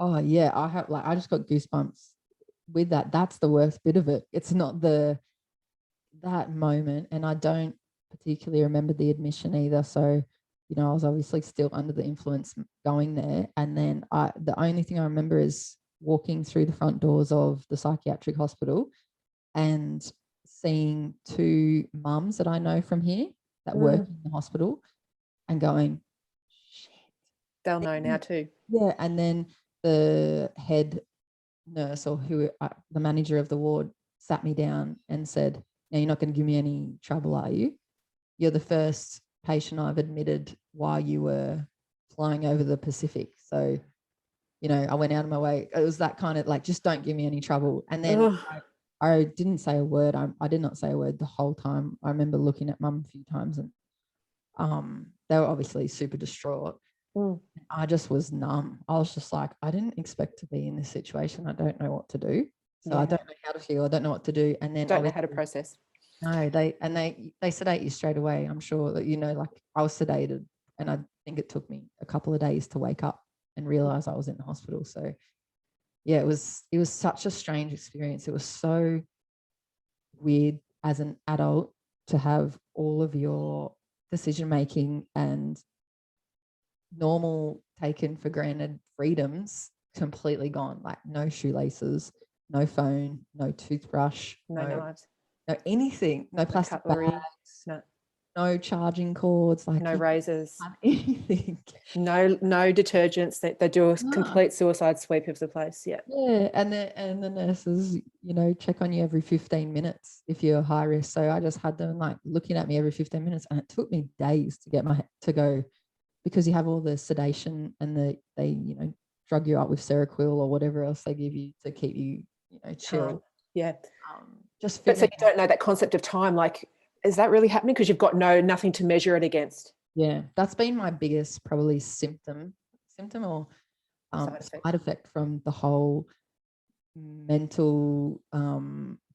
Oh yeah, I just got goosebumps with that. That's the worst bit of it. It's not that moment, and I don't particularly remember the admission either. So, I was obviously still under the influence going there. And then the only thing I remember is walking through the front doors of the psychiatric hospital and seeing two mums that I know from here that work in the hospital and going, shit. They'll know now too. Yeah. And then the head nurse, or the manager of the ward, sat me down and said, "Now you're not going to give me any trouble, are you? You're the first patient I've admitted while you were flying over the Pacific." So, I went out of my way. It was that kind of like, just don't give me any trouble. And then I didn't say a word. I did not say a word the whole time. I remember looking at mum a few times, and they were obviously super distraught. I just was numb. I was just like, I didn't expect to be in this situation. I don't know what to do. So I don't know how to feel. I don't know what to do. And then don't know how to process. No, they sedate you straight away. I'm sure that, like I was sedated, and I think it took me a couple of days to wake up and realize I was in the hospital. So yeah, it was such a strange experience. It was so weird as an adult to have all of your decision making and normal taken for granted freedoms completely gone. Like no shoelaces, no phone, no toothbrush, no knives, no anything, no plastic bags, no charging cords, like no razors, anything, no detergents. They do a complete suicide sweep of the place. Yeah. And the nurses, check on you every 15 minutes if you're high risk. So I just had them like looking at me every 15 minutes, and it took me days to get to go, because you have all the sedation and they drug you up with Seroquel or whatever else they give you to keep you chill. Yeah. But so you don't know that concept of time. Like, is that really happening? Because you've got nothing to measure it against. Yeah, that's been my biggest probably symptom or side effect from the whole mental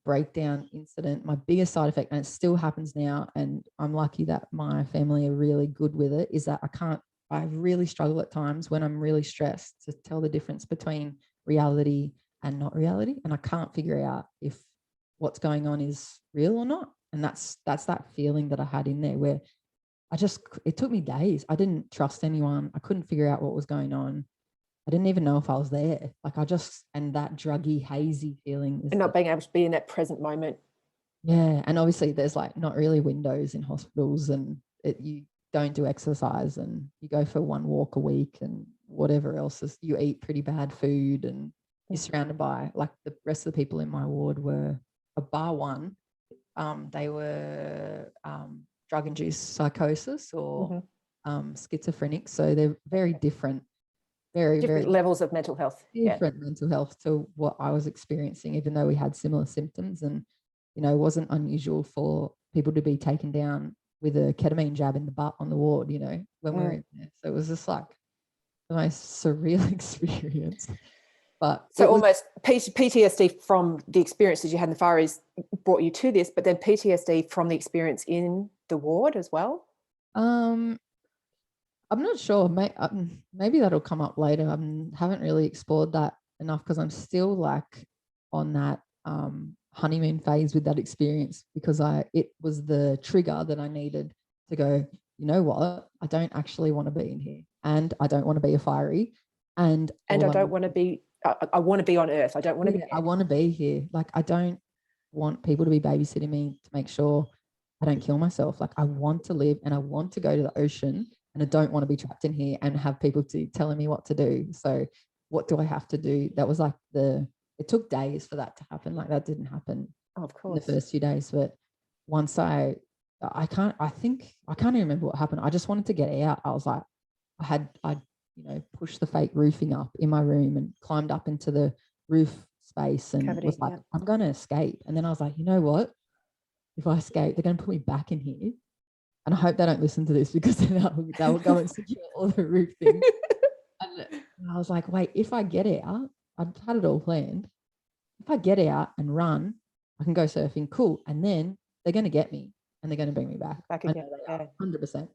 breakdown incident. My biggest side effect, and it still happens now, and I'm lucky that my family are really good with it, is that I really struggle at times when I'm really stressed to tell the difference between reality and not reality, and I can't figure out if what's going on is real or not. And that's that feeling that I had in there, where it took me days. I didn't trust anyone. I couldn't figure out what was going on. I didn't even know if I was there. Like and that druggy, hazy feeling. And not being able to be in that present moment. Yeah. And obviously there's like not really windows in hospitals, and you don't do exercise, and you go for one walk a week, and whatever else is, you eat pretty bad food, and you're surrounded by, like, the rest of the people in my ward were a bar one. They were drug-induced psychosis or schizophrenic. So they're very different. Very levels of mental health. Different mental health to what I was experiencing, even though we had similar symptoms. And, it wasn't unusual for people to be taken down with a ketamine jab in the butt on the ward, when we were in there. So it was just like the most surreal experience. But so almost PTSD from the experiences you had in the Far East brought you to this, but then PTSD from the experience in the ward as well? I'm not sure. Maybe that'll come up later. I haven't really explored that enough, because I'm still like on that honeymoon phase with that experience, because it was the trigger that I needed to go, you know what? I don't actually want to be in here, and I don't want to be a fiery, and I don't want to be. I want to be on Earth. I don't want to be. I want to be here. Like, I don't want people to be babysitting me to make sure I don't kill myself. Like, I want to live, and I want to go to the ocean, and I don't want to be trapped in here and have people telling me what to do. So what do I have to do? That was like it took days for that to happen. Like, that didn't happen of course in the first few days. But once I can't even remember what happened. I just wanted to get out. I was like, I pushed the fake roofing up in my room and climbed up into the roof space and Cavity, was like, I'm going to escape. And then I was like, you know what? If I escape, they're going to put me back in here. And I hope they don't listen to this because then they'll go and secure all the roof things. And I was like, wait, if I get out, I'd had it all planned. If I get out and run, I can go surfing, cool. And then they're going to get me and they're going to bring me back. Back again, 100%.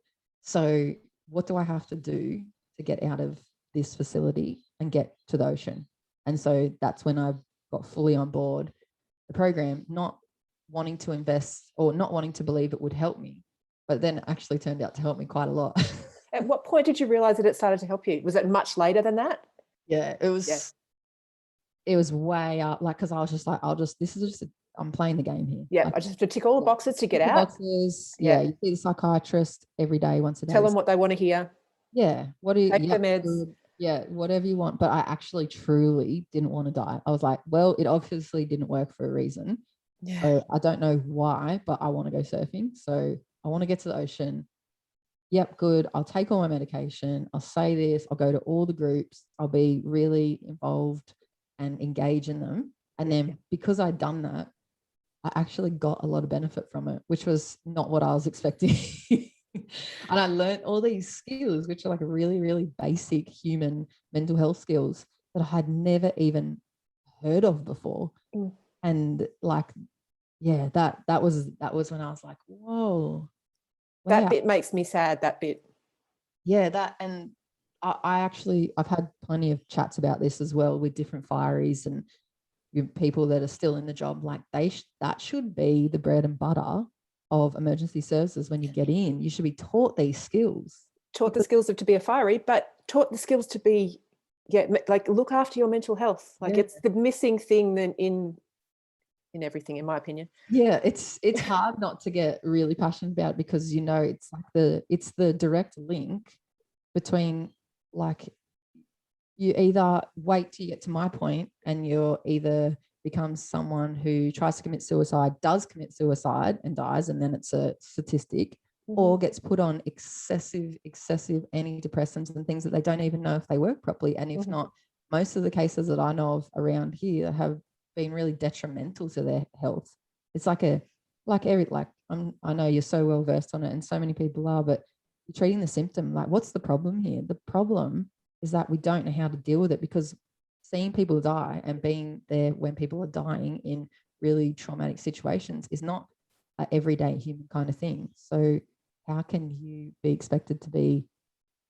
So what do I have to do to get out of this facility and get to the ocean? And so that's when I got fully on board the program, not wanting to invest or not wanting to believe it would help me, but then actually turned out to help me quite a lot. At what point did you realize that it started to help you? Was it much later than that? Yeah, it was. Yeah. It was way up, like, because I was just like, I'm playing the game here. Yeah, like, I just have to tick all the boxes to get out. Boxes. Yeah, you see the psychiatrist every day, once a day. Tell them what they want to hear. Yeah, what do you take the meds? Yeah, whatever you want. But I actually truly didn't want to die. I was like, well, it obviously didn't work for a reason. Yeah. So I don't know why, but I want to go surfing. So I want to get to the ocean. Yep, good. I'll take all my medication. I'll say this. I'll go to all the groups. I'll be really involved and engage in them. And then because I'd done that, I actually got a lot of benefit from it, which was not what I was expecting. And I learned all these skills, which are like really, really basic human mental health skills that I had never even heard of before. And like, yeah, that was when I was like, whoa. That bit makes me sad, that bit. Yeah, and I've had plenty of chats about this as well with different fireys and people that are still in the job. Like that should be the bread and butter of emergency services. When you get in, you should be taught these skills. Taught the skills of to be a fiery, but taught the skills to be, like look after your mental health. Like it's the missing thing then in everything, in my opinion. Yeah, it's hard not to get really passionate about it because it's like it's the direct link between, like, you either wait till you get to my point and you're either become someone who tries to commit suicide, does commit suicide and dies, and then it's a statistic, or gets put on excessive antidepressants and things that they don't even know if they work properly. And if not, most of the cases that I know of around here have been really detrimental to their health. It's I know you're so well versed on it, and so many people are, but you're treating the symptom. Like, what's the problem here? The problem is that we don't know how to deal with it, because seeing people die and being there when people are dying in really traumatic situations is not an everyday human kind of thing. So how can you be expected to be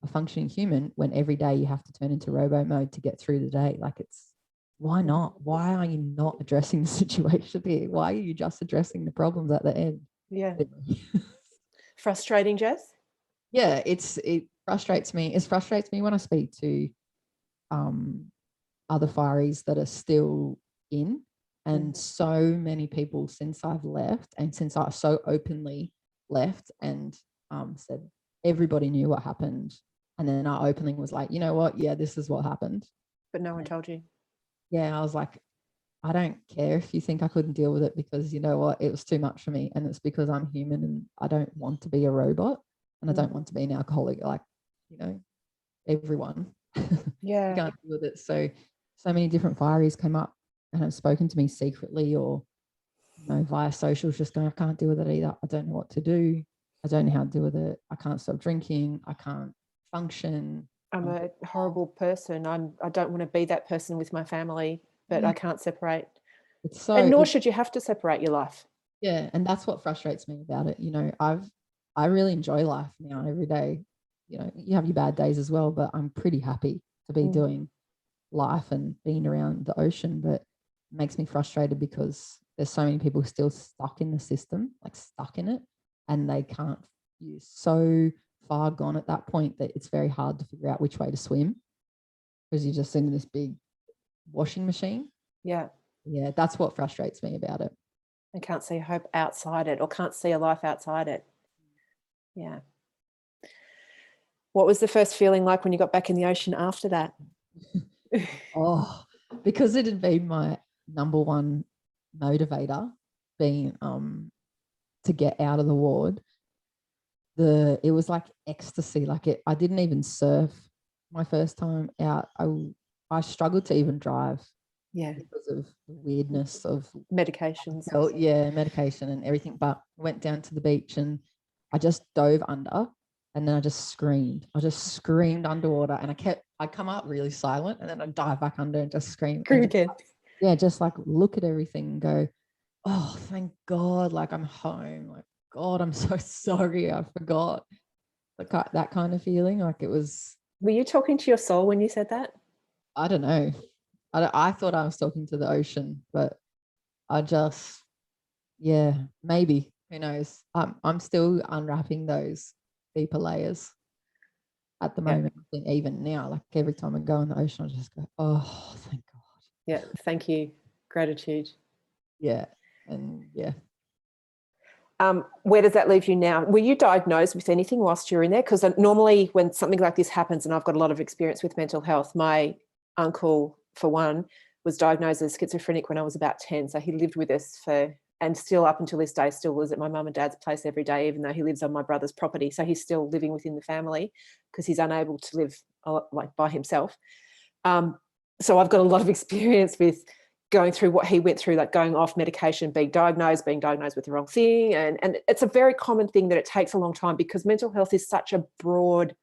a functioning human when every day you have to turn into robo mode to get through the day? Like, why not? Why are you not addressing the situation here? Why are you just addressing the problems at the end? Yeah. Frustrating, Jess? Yeah, it frustrates me. It frustrates me when I speak to other fireys that are still in, and so many people since I've left, and since I so openly left and said everybody knew what happened, and then I openly was like, you know what, yeah, this is what happened, but no one told you. Yeah, I was like, I don't care if you think I couldn't deal with it, because you know what, it was too much for me, and it's because I'm human and I don't want to be a robot, and I don't want to be an alcoholic, like, everyone. Yeah. You can't deal with it. So many different fireys came up and have spoken to me secretly or via socials, just going, I can't deal with it either. I don't know what to do. I don't know how to deal with it. I can't stop drinking. I can't function. I'm a horrible person. I don't want to be that person with my family, but I can't separate. And nor should you have to separate your life. Yeah, and that's what frustrates me about it. I really enjoy life now every day. You have your bad days as well, but I'm pretty happy to be doing life and being around the ocean. But it makes me frustrated because there's so many people still stuck in the system, like stuck in it, and they can't. You're so far gone at that point that it's very hard to figure out which way to swim, because you're just in this big washing machine. Yeah, that's what frustrates me about it. And can't see hope outside it, or can't see a life outside it. Yeah. What was the first feeling like when you got back in the ocean after that? Because it had been my number one motivator, being to get out of the ward. It was like ecstasy. Like I didn't even surf my first time out. I struggled to even drive. Yeah. because of the weirdness of Medications. medication and everything. But I went down to the beach and I just dove under, and then I just screamed. I just screamed underwater, and I'd come up really silent, and then I'd dive back under and just scream. Scream And again. just like look at everything and go, oh, thank God, like I'm home. Like, God, I'm so sorry. I forgot. Like that kind of feeling. Like it was. Were you talking to your soul when you said that? I don't know. I thought I was talking to the ocean, but I just, maybe. Who knows? I'm still unwrapping those deeper layers at the moment. I think even now, like every time I go in the ocean, I just go, oh, thank God. Yeah. Thank you. Gratitude. Yeah. And Where does that leave you now? Were you diagnosed with anything whilst you were in there? Because normally when something like this happens, and I've got a lot of experience with mental health, my uncle, for one, was diagnosed as schizophrenic when I was about 10. So he lived with us and still up until this day, still lives at my mum and dad's place every day, even though he lives on my brother's property. So he's still living within the family because he's unable to live like by himself. So I've got a lot of experience with going through what he went through, like going off medication, being diagnosed with the wrong thing. And it's a very common thing that it takes a long time because mental health is such a broad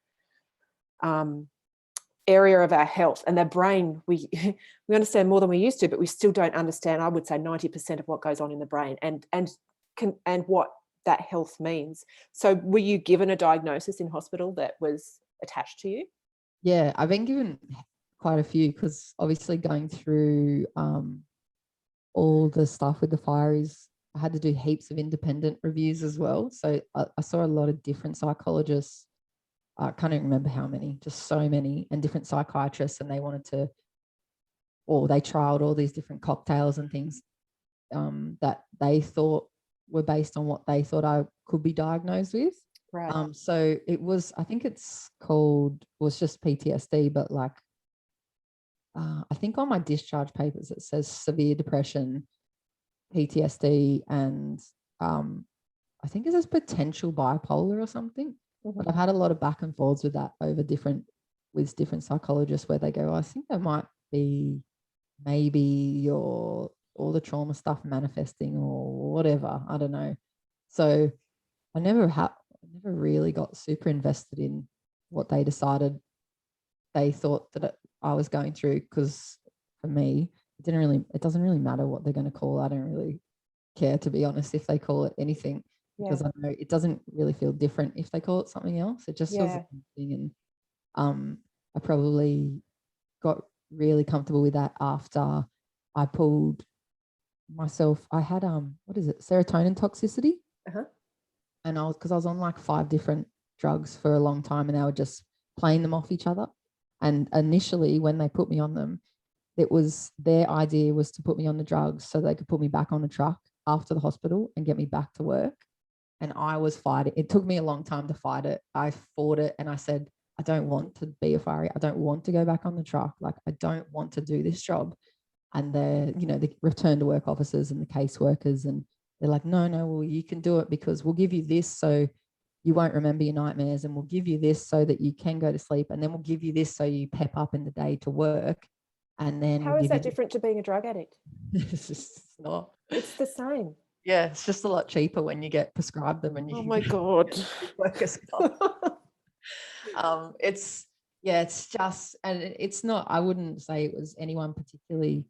area of our health, and the brain, we understand more than we used to, but we still don't understand, I would say 90% of what goes on in the brain and what that health means. So were you given a diagnosis in hospital that was attached to you? Yeah, I've been given quite a few because obviously going through all the stuff with the fire I had to do heaps of independent reviews as well. So I saw a lot of different psychologists. I can't even remember how many, just so many, and different psychiatrists, and they trialed all these different cocktails and things that they thought were based on what they thought I could be diagnosed with. Right. So it was, I think it's just PTSD, but like, I think on my discharge papers, it says severe depression, PTSD, and I think it says potential bipolar or something. Mm-hmm. But I've had a lot of back and forths with that with different psychologists where they go, I think there might be maybe all the trauma stuff manifesting or whatever. I don't know. So I never really got super invested in what they decided they thought that I was going through, because for me, it doesn't really matter what they're going to call. I don't really care, to be honest, if they call it anything, because I know it doesn't really feel different if they call it something else. It just feels the same thing. And I probably got really comfortable with that after I pulled myself. I had serotonin toxicity. Uh-huh. And I was on like 5 different drugs for a long time, and they were just playing them off each other. And initially when they put me on them, their idea was to put me on the drugs so they could put me back on the truck after the hospital and get me back to work. And I was fighting. It took me a long time to fight it. I fought it, and I said, I don't want to be a fire. I don't want to go back on the truck. Like, I don't want to do this job. And the return to work officers and the caseworkers, and they're like, no, well, you can do it because we'll give you this so you won't remember your nightmares, and we'll give you this so that you can go to sleep, and then we'll give you this so you pep up in the day to work. And then how is that different to being a drug addict? It's not. It's the same. Yeah, it's just a lot cheaper when you get prescribed them and you. Oh my God. It's just, and it's not. I wouldn't say it was anyone particularly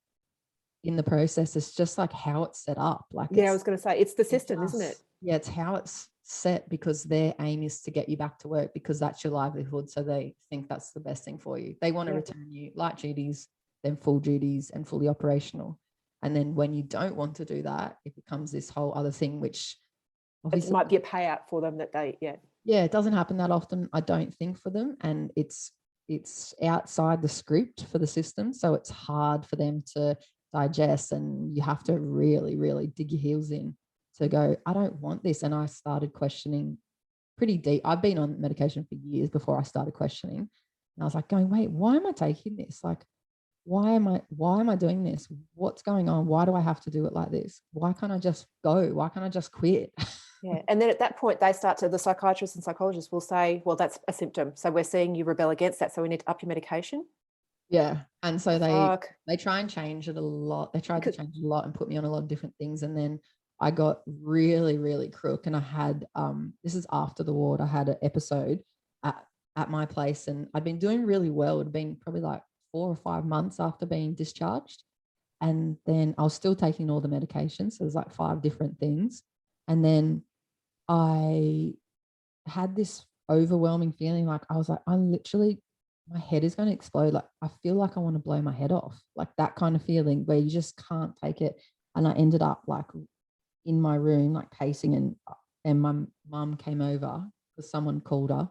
in the process. It's just like how it's set up. Like, I was going to say it's the system, isn't it? Yeah, it's how it's set, because their aim is to get you back to work because that's your livelihood. So they think that's the best thing for you. They want to return you light duties, then full duties, and fully operational. And then when you don't want to do that, it becomes this whole other thing, which obviously it might be a payout for them that they, it doesn't happen that often, I don't think, for them. And it's outside the script for the system. So it's hard for them to digest, and you have to really, really dig your heels in to go, I don't want this. And I started questioning pretty deep. I've been on medication for years before I started questioning. And I was like going, wait, why am I taking this? Like, why am I doing this? What's going on? Why do I have to do it like this? Why can't I just go? Why can't I just quit? Yeah. And then at that point, the psychiatrists and psychologists will say, well, that's a symptom. So we're seeing you rebel against that. So we need to up your medication. Yeah. And so Fuck. they try and change it a lot. They tried to change it a lot and put me on a lot of different things. And then I got really, really crook. And I had, this is after the ward, I had an episode at my place, and I'd been doing really well. It had been probably like 4 or 5 months after being discharged. And then I was still taking all the medications. So there's like 5 different things. And then I had this overwhelming feeling, like I was like, my head is going to explode. Like I feel like I want to blow my head off, like that kind of feeling where you just can't take it. And I ended up like in my room, like pacing, and my mum came over because someone called her.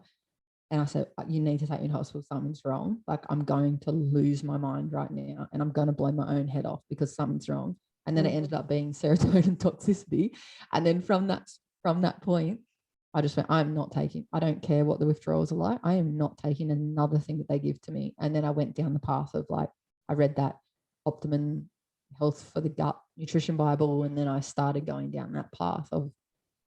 And I said, you need to take me to hospital. Something's wrong. Like I'm going to lose my mind right now, and I'm going to blow my own head off because something's wrong. And then it ended up being serotonin toxicity. And then from that point, I just went, I don't care what the withdrawals are like. I am not taking another thing that they give to me. And then I went down the path of like, I read that Optimum Health for the Gut Nutrition Bible. And then I started going down that path of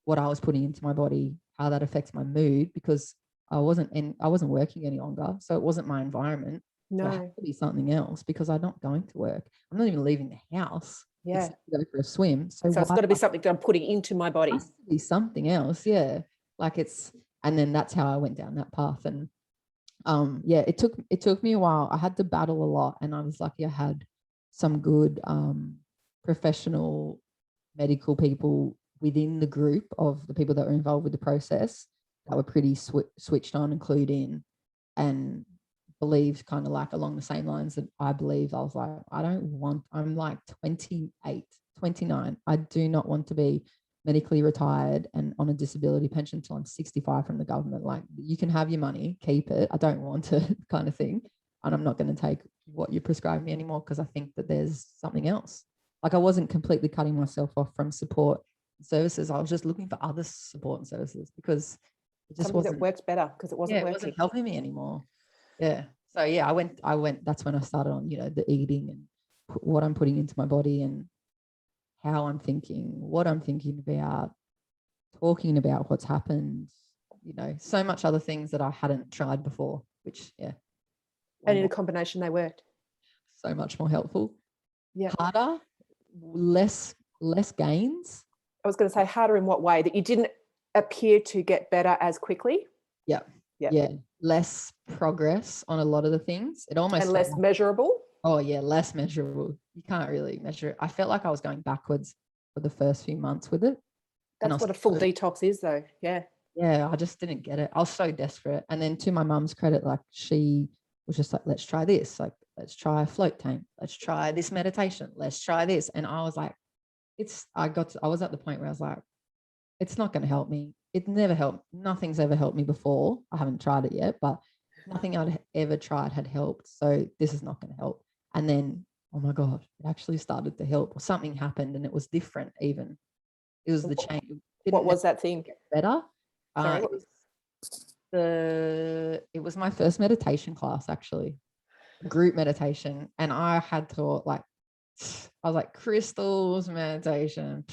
what I was putting into my body, how that affects my mood, because I wasn't working any longer. So it wasn't my environment. No. So it had to be something else, because I'm not going to work. I'm not even leaving the house. Yeah. To go for a swim. So it's got to be something that I'm putting into my body. It has to be something else. Yeah. Like and then that's how I went down that path. And it took me a while. I had to battle a lot, and I was lucky I had some good professional medical people within the group of the people that were involved with the process that were pretty switched on and clued in, and believed kind of like along the same lines that I believed. I was like, I'm like 28, 29. I do not want to be medically retired and on a disability pension until I'm 65 from the government. Like, you can have your money, keep it. I don't want to kind of thing. And I'm not going to take what you prescribe me anymore, because I think that there's something else. Like, I wasn't completely cutting myself off from support services. I was just looking for other support and services, because it just something that worked better, because it wasn't working. It wasn't helping me anymore. Yeah. So yeah, I went, that's when I started on, the eating and what I'm putting into my body, and how I'm thinking, what I'm thinking about, talking about what's happened, so much other things that I hadn't tried before, which, yeah. And in a combination, they worked. So much more helpful. Yeah. Harder, less gains. I was going to say, harder in what way? That you didn't appear to get better as quickly? Yeah. Less progress on a lot of the things. It almost, and less measurable. Oh yeah, less measurable. You can't really measure it. I felt like I was going backwards for the first few months with it. That's what a full detox is, though. Yeah. Yeah, I just didn't get it. I was so desperate. And then, to my mum's credit, like, she was just like, let's try this. Like, let's try a float tank. Let's try this meditation. Let's try this. And I was like, I was at the point where I was like, it's not going to help me. It never helped. Nothing's ever helped me before. I haven't tried it yet, but nothing I'd ever tried had helped. So this is not going to help. And then, oh my God, it actually started to help, or something happened, and it was different even. It was the change. What was that thing? Better. Sorry, it was my first meditation class, actually, group meditation. And I had to, like, I was like, crystals, meditation.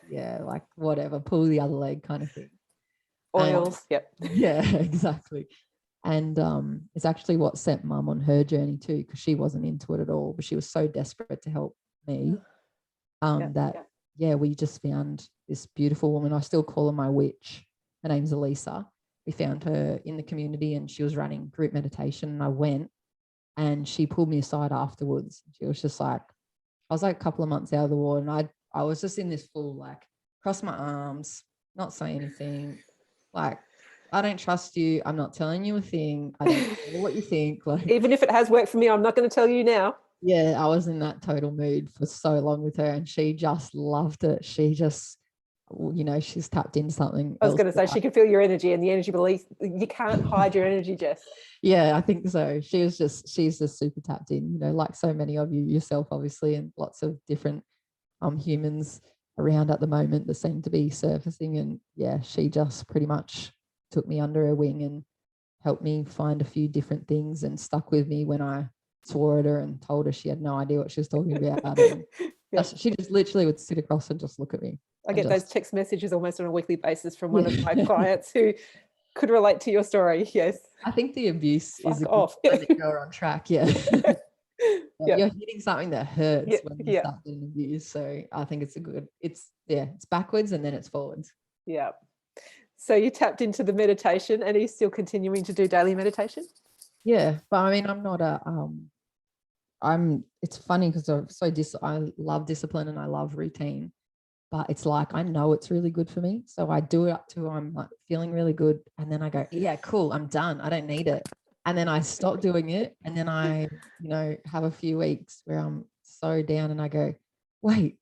Yeah, like whatever, pull the other leg kind of thing. Oils, yep. Yeah, exactly. And it's actually what sent Mum on her journey too, because she wasn't into it at all, but she was so desperate to help me we just found this beautiful woman. I still call her my witch. Her name's Elisa. We found her in the community, and she was running group meditation, and I went, and she pulled me aside afterwards. She was just like, I was like a couple of months out of the ward, and I was just in this full, like, cross my arms, not say anything, like, I don't trust you. I'm not telling you a thing. I don't know what you think. Like, even if it has worked for me, I'm not going to tell you now. Yeah, I was in that total mood for so long with her, and she just loved it. She just, she's tapped into something. I was going to say, she can feel your energy, and the energy belief. You can't hide your energy, Jess. Yeah, I think so. She's just super tapped in, like so many of you, yourself, obviously, and lots of different humans around at the moment that seem to be surfacing. And yeah, she just pretty much took me under her wing and helped me find a few different things, and stuck with me when I swore at her and told her she had no idea what she was talking about. She just literally would sit across and just look at me. I get those text messages almost on a weekly basis from one of my clients who could relate to your story. Yes. I think the abuse is a Fuck good off. sign that you're on track. Yeah. Yeah. You're hitting something that hurts Yeah. when you Yeah. start getting abused. So I think it's backwards and then it's forwards. Yeah. So you tapped into the meditation, and are you still continuing to do daily meditation? Yeah. But I mean, I'm not it's funny because I love discipline and I love routine, but it's like, I know it's really good for me. So I do it up to, I'm like feeling really good. And then I go, yeah, cool, I'm done. I don't need it. And then I stop doing it. And then I, have a few weeks where I'm so down and I go, wait,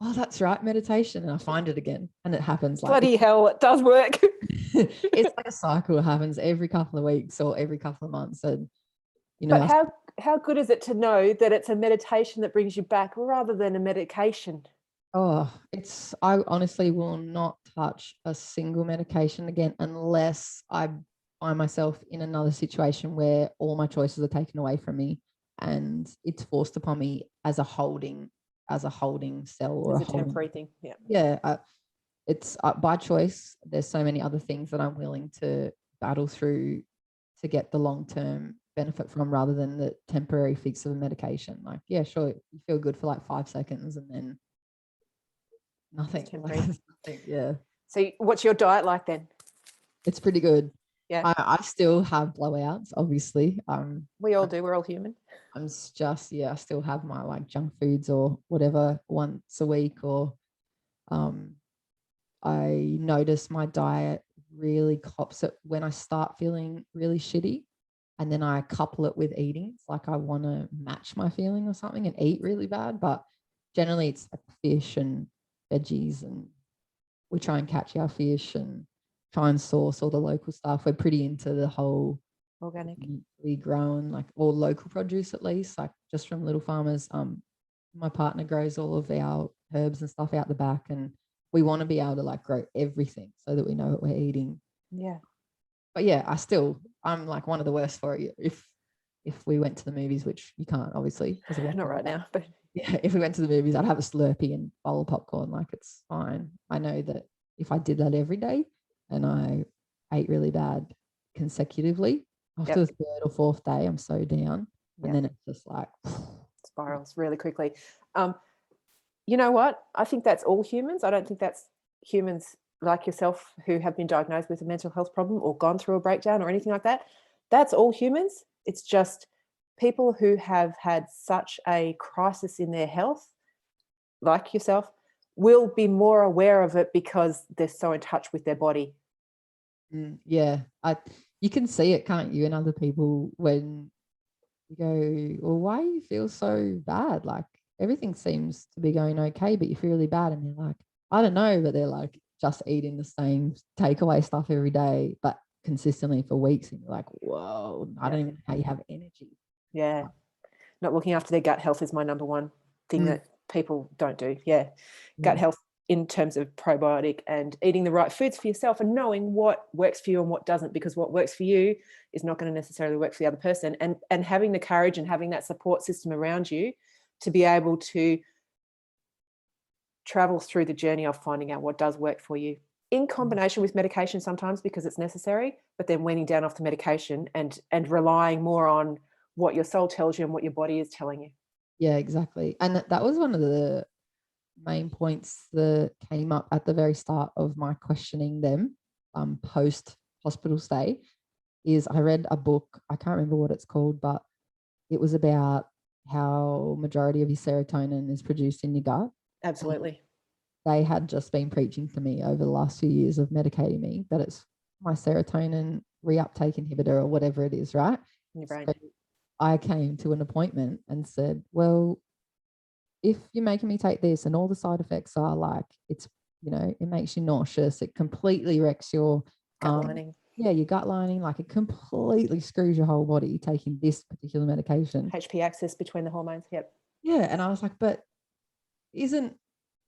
oh, that's right, meditation. And I find it again. And it happens like, Bloody hell, it does work. it's like a cycle. It happens every couple of weeks or every couple of months. And, But how good is it to know that it's a meditation that brings you back rather than a medication? Oh, I honestly will not touch a single medication again unless I find myself in another situation where all my choices are taken away from me and it's forced upon me as a holding cell or It's a temporary thing. Yeah. Yeah. It's by choice. There's so many other things that I'm willing to battle through to get the long-term benefit from rather than the temporary fix of a medication. Like, yeah, sure, you feel good for like 5 seconds and then nothing. Yeah. So what's your diet like then? It's pretty good. Yeah. I still have blowouts, obviously. We all do. We're all human. I still have my like junk foods or whatever once a week, or I notice my diet really cops it when I start feeling really shitty, and then I couple it with eating. It's like I want to match my feeling or something and eat really bad, but generally it's like fish and veggies, and we try and catch our fish and try and source all the local stuff. We're pretty into the whole organic, we grown, like all local produce, at least like just from little farmers. My partner grows all of our herbs and stuff out the back, and we want to be able to like grow everything so that we know what we're eating. Yeah. But yeah, I'm like one of the worst for it. If we went to the movies, which you can't obviously, not right now, but yeah, if we went to the movies, I'd have a Slurpee and bowl of popcorn. Like, it's fine. I know that if I did that every day and I ate really bad consecutively, after the third or fourth day, I'm so down. And then it's just like spirals really quickly. You know what? I think that's all humans. I don't think that's humans like yourself who have been diagnosed with a mental health problem or gone through a breakdown or anything like that. That's all humans. It's just people who have had such a crisis in their health, like yourself, will be more aware of it because they're so in touch with their body. Yeah. You can see it, can't you, in other people when you go, well, why do you feel so bad? Like, everything seems to be going okay, but you feel really bad. And they're like, I don't know, but they're like just eating the same takeaway stuff every day, but consistently for weeks. And you're like, whoa, I don't even know how you have energy. Yeah. Not looking after their gut health is my number one thing that people don't do. Yeah. Gut health in terms of probiotic and eating the right foods for yourself and knowing what works for you and what doesn't, because what works for you is not going to necessarily work for the other person. And having the courage and having that support system around you to be able to travel through the journey of finding out what does work for you in combination with medication sometimes because it's necessary, but then weaning down off the medication and relying more on what your soul tells you and what your body is telling you. Yeah, exactly. And that was one of the main points that came up at the very start of my questioning them post hospital stay. Is I read a book, I can't remember what it's called, but it was about how majority of your serotonin is produced in your gut. Absolutely. And they had just been preaching to me over the last few years of medicating me that it's my serotonin reuptake inhibitor or whatever it is, right? In your brain. So I came to an appointment and said, well, if you're making me take this and all the side effects are like, it's, it makes you nauseous, it completely wrecks your gut lining. Yeah, your gut lining, like it completely screws your whole body taking this particular medication. HP axis between the hormones. Yep. Yeah. And I was like, but isn't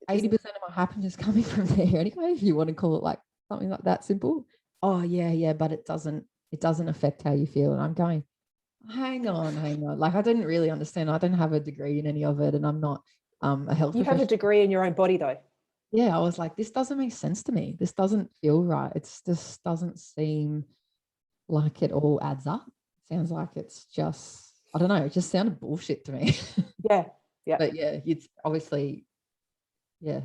80% of my happiness coming from there anyway, if you want to call it like something like that simple? Oh yeah, but it doesn't affect how you feel. And I'm going, hang on. Like, I didn't really understand. I don't have a degree in any of it, and I'm not a health professional. You have a degree in your own body though. yeah, I was like, this doesn't make sense to me. This doesn't feel right. It's just doesn't seem like it all adds up. Sounds like it's just, I don't know, it just sounded bullshit to me. Yeah. Yeah. But yeah, it's obviously, yeah.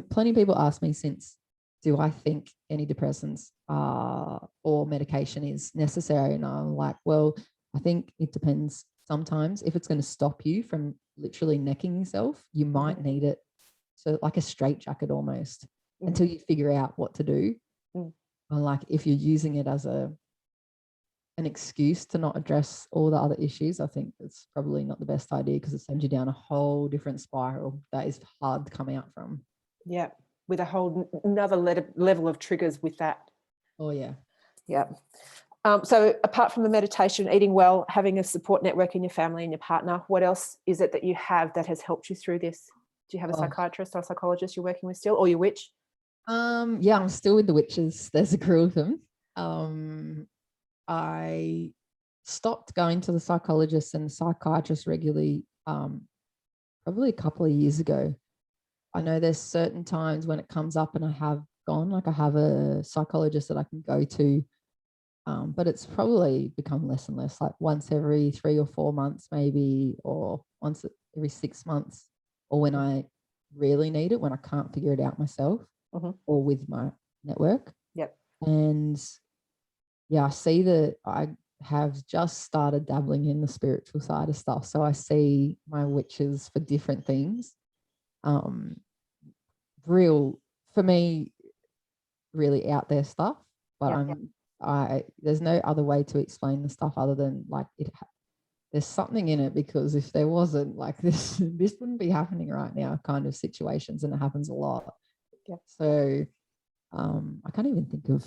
Plenty of people ask me since, do I think antidepressants or medication is necessary? And I'm like, well, I think it depends. Sometimes if it's going to stop you from literally necking yourself, you might need it. So like a straitjacket almost until you figure out what to do. Mm. Or like if you're using it as an excuse to not address all the other issues, I think it's probably not the best idea because it sends you down a whole different spiral that is hard to come out from. Yeah. With a whole another level of triggers with that. Oh, yeah. Yeah. So apart from the meditation, eating well, having a support network in your family and your partner, what else is it that you have that has helped you through this? Do you have a psychiatrist or psychologist you're working with still, or your witch? Yeah, I'm still with the witches. There's a crew of them. I stopped going to the psychologist and psychiatrist regularly probably a couple of years ago. I know there's certain times when it comes up and I have gone, like I have a psychologist that I can go to, but it's probably become less and less, like once every 3 or 4 months maybe, or once every 6 months, or when I really need it, when I can't figure it out myself or with my network. Yep. And yeah, I see that I have just started dabbling in the spiritual side of stuff. So I see my witches for different things. Real, for me, really out there stuff, but there's no other way to explain the stuff other than like there's something in it, because if there wasn't, like, this wouldn't be happening right now kind of situations, and it happens a lot. So I can't even think of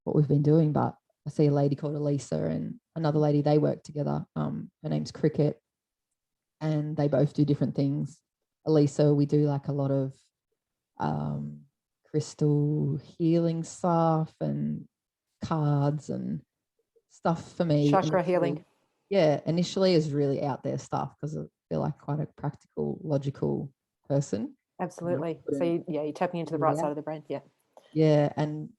what we've been doing, but I see a lady called Elisa and another lady, they work together. Her name's Cricket, and they both do different things. Elisa, we do like a lot of crystal healing stuff and cards and stuff for me. Chakra healing. Yeah, initially is really out there stuff because I feel like quite a practical, logical person. Absolutely. So you're tapping into the right side of the brain. Yeah. Yeah, and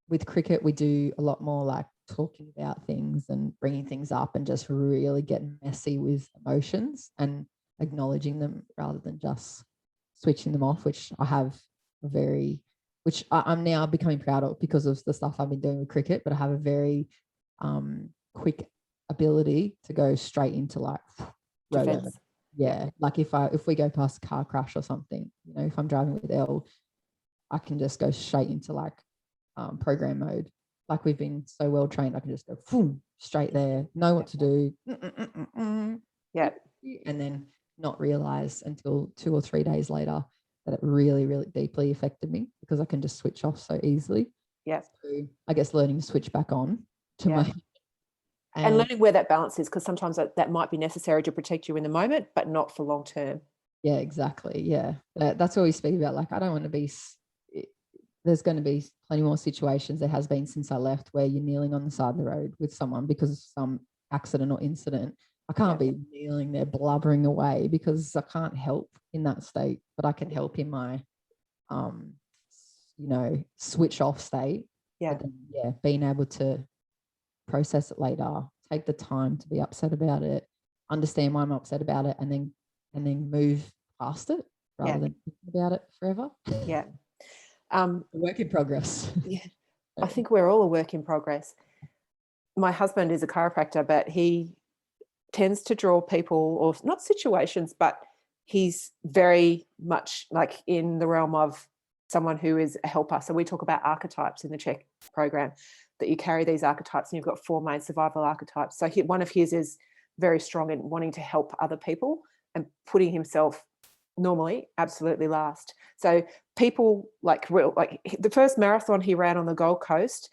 with Cricket, we do a lot more like talking about things and bringing things up and just really getting messy with emotions and acknowledging them rather than just switching them off, which I have which I'm now becoming proud of because of the stuff I've been doing with Cricket, but I have a very quick ability to go straight into like defense. Yeah, like if we go past a car crash or something, if I'm driving with Elle, I can just go straight into like program mode. Like we've been so well trained, I can just go boom, straight there, know what to do. Yeah. And then not realize until 2 or 3 days later that it really, really deeply affected me because I can just switch off so easily. Yeah. So I guess learning to switch back on to my and learning where that balance is, because sometimes that might be necessary to protect you in the moment, but not for long term. Yeah, exactly. Yeah. That's what we speak about. Like, I don't want to be, there's going to be plenty more situations. There has been since I left where you're kneeling on the side of the road with someone because of some accident or incident. I can't be kneeling there blubbering away because I can't help in that state, but I can help in my, switch off state. Yeah. But then, being able to process it later, take the time to be upset about it, understand why I'm upset about it, and then move past it rather than thinking about it forever. Yeah. A work in progress. Yeah. I think we're all a work in progress. My husband is a chiropractor, but he tends to draw people, or not situations, but he's very much like in the realm of someone who is a helper. So we talk about archetypes in the CHECK program, that you carry these archetypes and you've got 4 main survival archetypes. So one of his is very strong in wanting to help other people and putting himself normally absolutely last. So people like the first marathon he ran on the Gold Coast,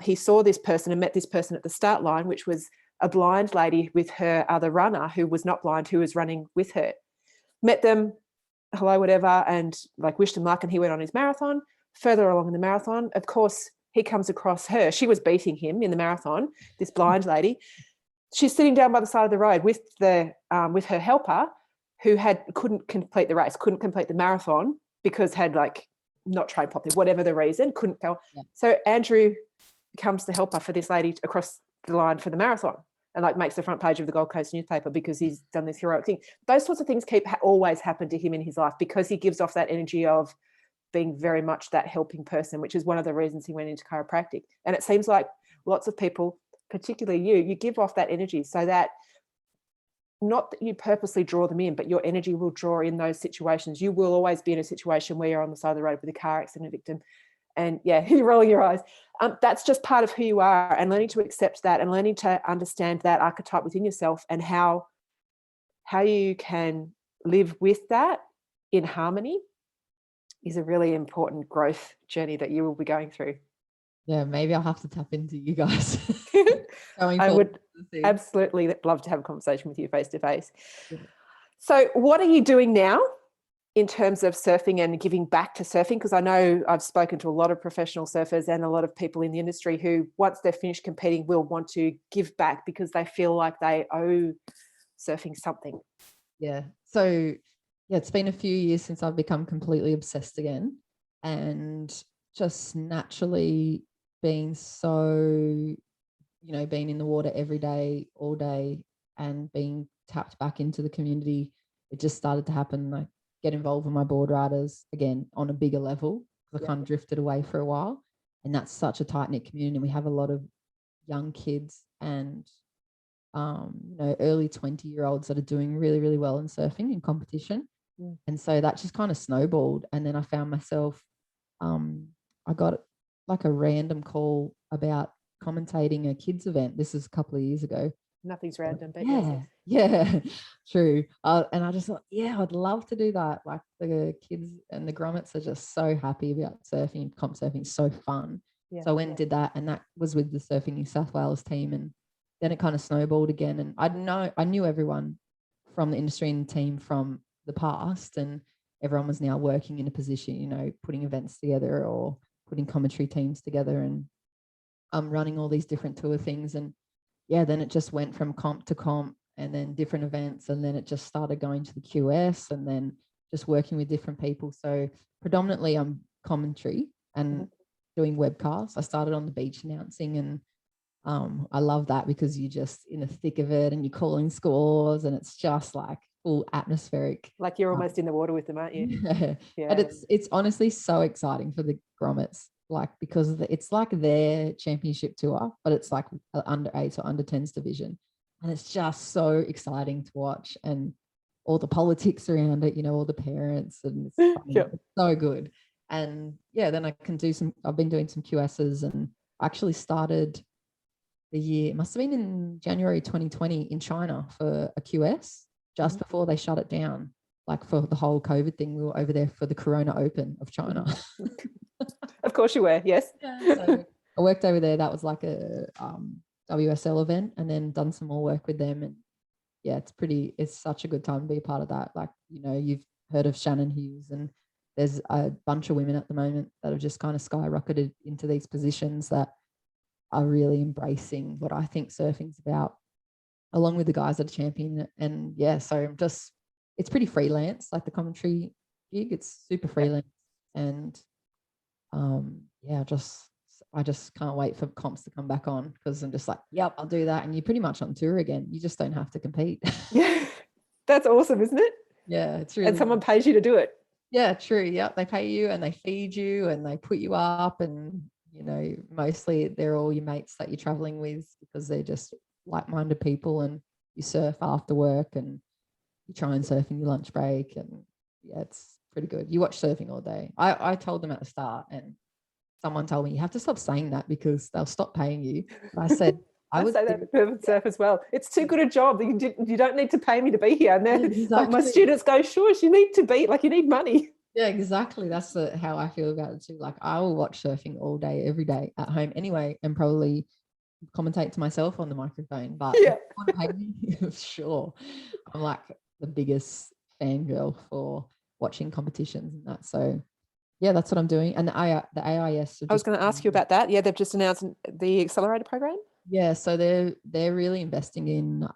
he saw this person and met this person at the start line, which was a blind lady with her other runner who was not blind, who was running with her. Met them, hello, whatever, and like wished him luck, and he went on his marathon. Further along in the marathon, of course, he comes across her. She was beating him in the marathon, this blind lady. She's sitting down by the side of the road with her helper, who couldn't complete the race, couldn't complete the marathon, because had like not trained properly, whatever the reason, couldn't go. Yeah. So Andrew becomes the helper for this lady across the line for the marathon, and like makes the front page of the Gold Coast newspaper because he's done this heroic thing. Those sorts of things always happen to him in his life because he gives off that energy of being very much that helping person, which is one of the reasons he went into chiropractic. And it seems like lots of people, particularly you give off that energy, so that not that you purposely draw them in, but your energy will draw in those situations. You will always be in a situation where you're on the side of the road with a car accident victim. And yeah, you're rolling your eyes. That's just part of who you are, and learning to accept that and learning to understand that archetype within yourself and how you can live with that in harmony is a really important growth journey that you will be going through. Yeah, maybe I'll have to tap into you guys. I would absolutely love to have a conversation with you face to face. So what are you doing now in terms of surfing and giving back to surfing? Because I know I've spoken to a lot of professional surfers and a lot of people in the industry who, once they're finished competing, will want to give back because they feel like they owe surfing something. Yeah. So yeah, it's been a few years since I've become completely obsessed again, and just naturally being so, being in the water every day, all day, and being tapped back into the community, it just started to happen. Like, get involved with my board riders again on a bigger level, because I kind of drifted away for a while, and that's such a tight-knit community. We have a lot of young kids and early 20-year-olds that are doing really, really well in surfing in competition. And so that just kind of snowballed. And then I found myself, I got like a random call about commentating a kids event. This is a couple of years ago. Nothing's random, but yeah, true. And I just thought, I'd love to do that. Like, the kids and the grommets are just so happy about surfing. Comp surfing is so fun. So I went and did that, and that was with the Surfing New South Wales team. And then it kind of snowballed again. And I knew everyone from the industry and team from the past, and everyone was now working in a position, putting events together or putting commentary teams together, and running all these different tour things. And then it just went from comp to comp, and then different events, and then it just started going to the QS, and then just working with different people. So predominantly I'm commentary and doing webcasts. I started on the beach announcing, and I love that because you're just in the thick of it and you're calling scores, and it's just like full atmospheric. Like you're almost in the water with them, aren't you? Yeah. But it's honestly so exciting for the grommets, like, because it's like their championship tour, but it's like under 8s or under 10s division, and it's just so exciting to watch, and all the politics around it, all the parents, and it's so good. And then I can I've been doing some QSs, and I actually started the year, it must have been in January 2020 in China for a QS just before they shut it down, like for the whole COVID thing. We were over there for the Corona Open of China. Of course you were, yes. So I worked over there. That was like a WSL event, and then done some more work with them. And it's such a good time to be a part of that. Like, you've heard of Shannon Hughes, and there's a bunch of women at the moment that have just kind of skyrocketed into these positions that are really embracing what I think surfing's about, along with the guys that are champion. And so it's pretty freelance, like the commentary gig, it's super freelance. And I just can't wait for comps to come back on, because I'm just like, yep, I'll do that. And you're pretty much on tour again. You just don't have to compete. Yeah, that's awesome, isn't it? Yeah, it's really. And someone pays you to do it. Yeah, true. Yeah, they pay you and they feed you and they put you up, and mostly they're all your mates that you're traveling with, because they're just like-minded people, and you surf after work and you try and surf in your lunch break, and it's pretty good. You watch surfing all day. I told them at the start, and someone told me, you have to stop saying that because they'll stop paying you. And I said, I would say that with surf as well. It's too good a job. You don't need to pay me to be here. And then like my students go, sure, you need to be, like, you need money. Yeah, exactly. That's how I feel about it too. Like, I will watch surfing all day, every day at home anyway, and probably commentate to myself on the microphone. But if you want to pay me, sure. I'm like the biggest fangirl for watching competitions and that. So that's what I'm doing. And the AIS. I was going to ask you about that. Yeah, they've just announced the accelerator program. Yeah, so they're really investing in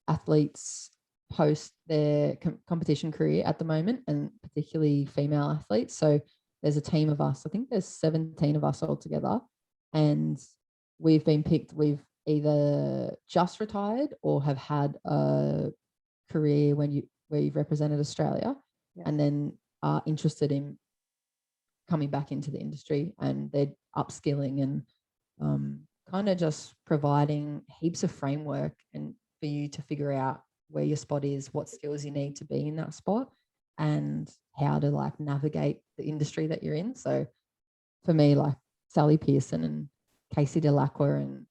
athletes post their competition career at the moment, and particularly female athletes. So there's a team of us. I think there's 17 of us all together, and we've been picked. We've either just retired or have had a career where you've represented Australia, and then are interested in coming back into the industry, and they're upskilling and kind of just providing heaps of framework and for you to figure out where your spot is, what skills you need to be in that spot, and how to like navigate the industry that you're in. So for me, like Sally Pearson and Casey Delacqua and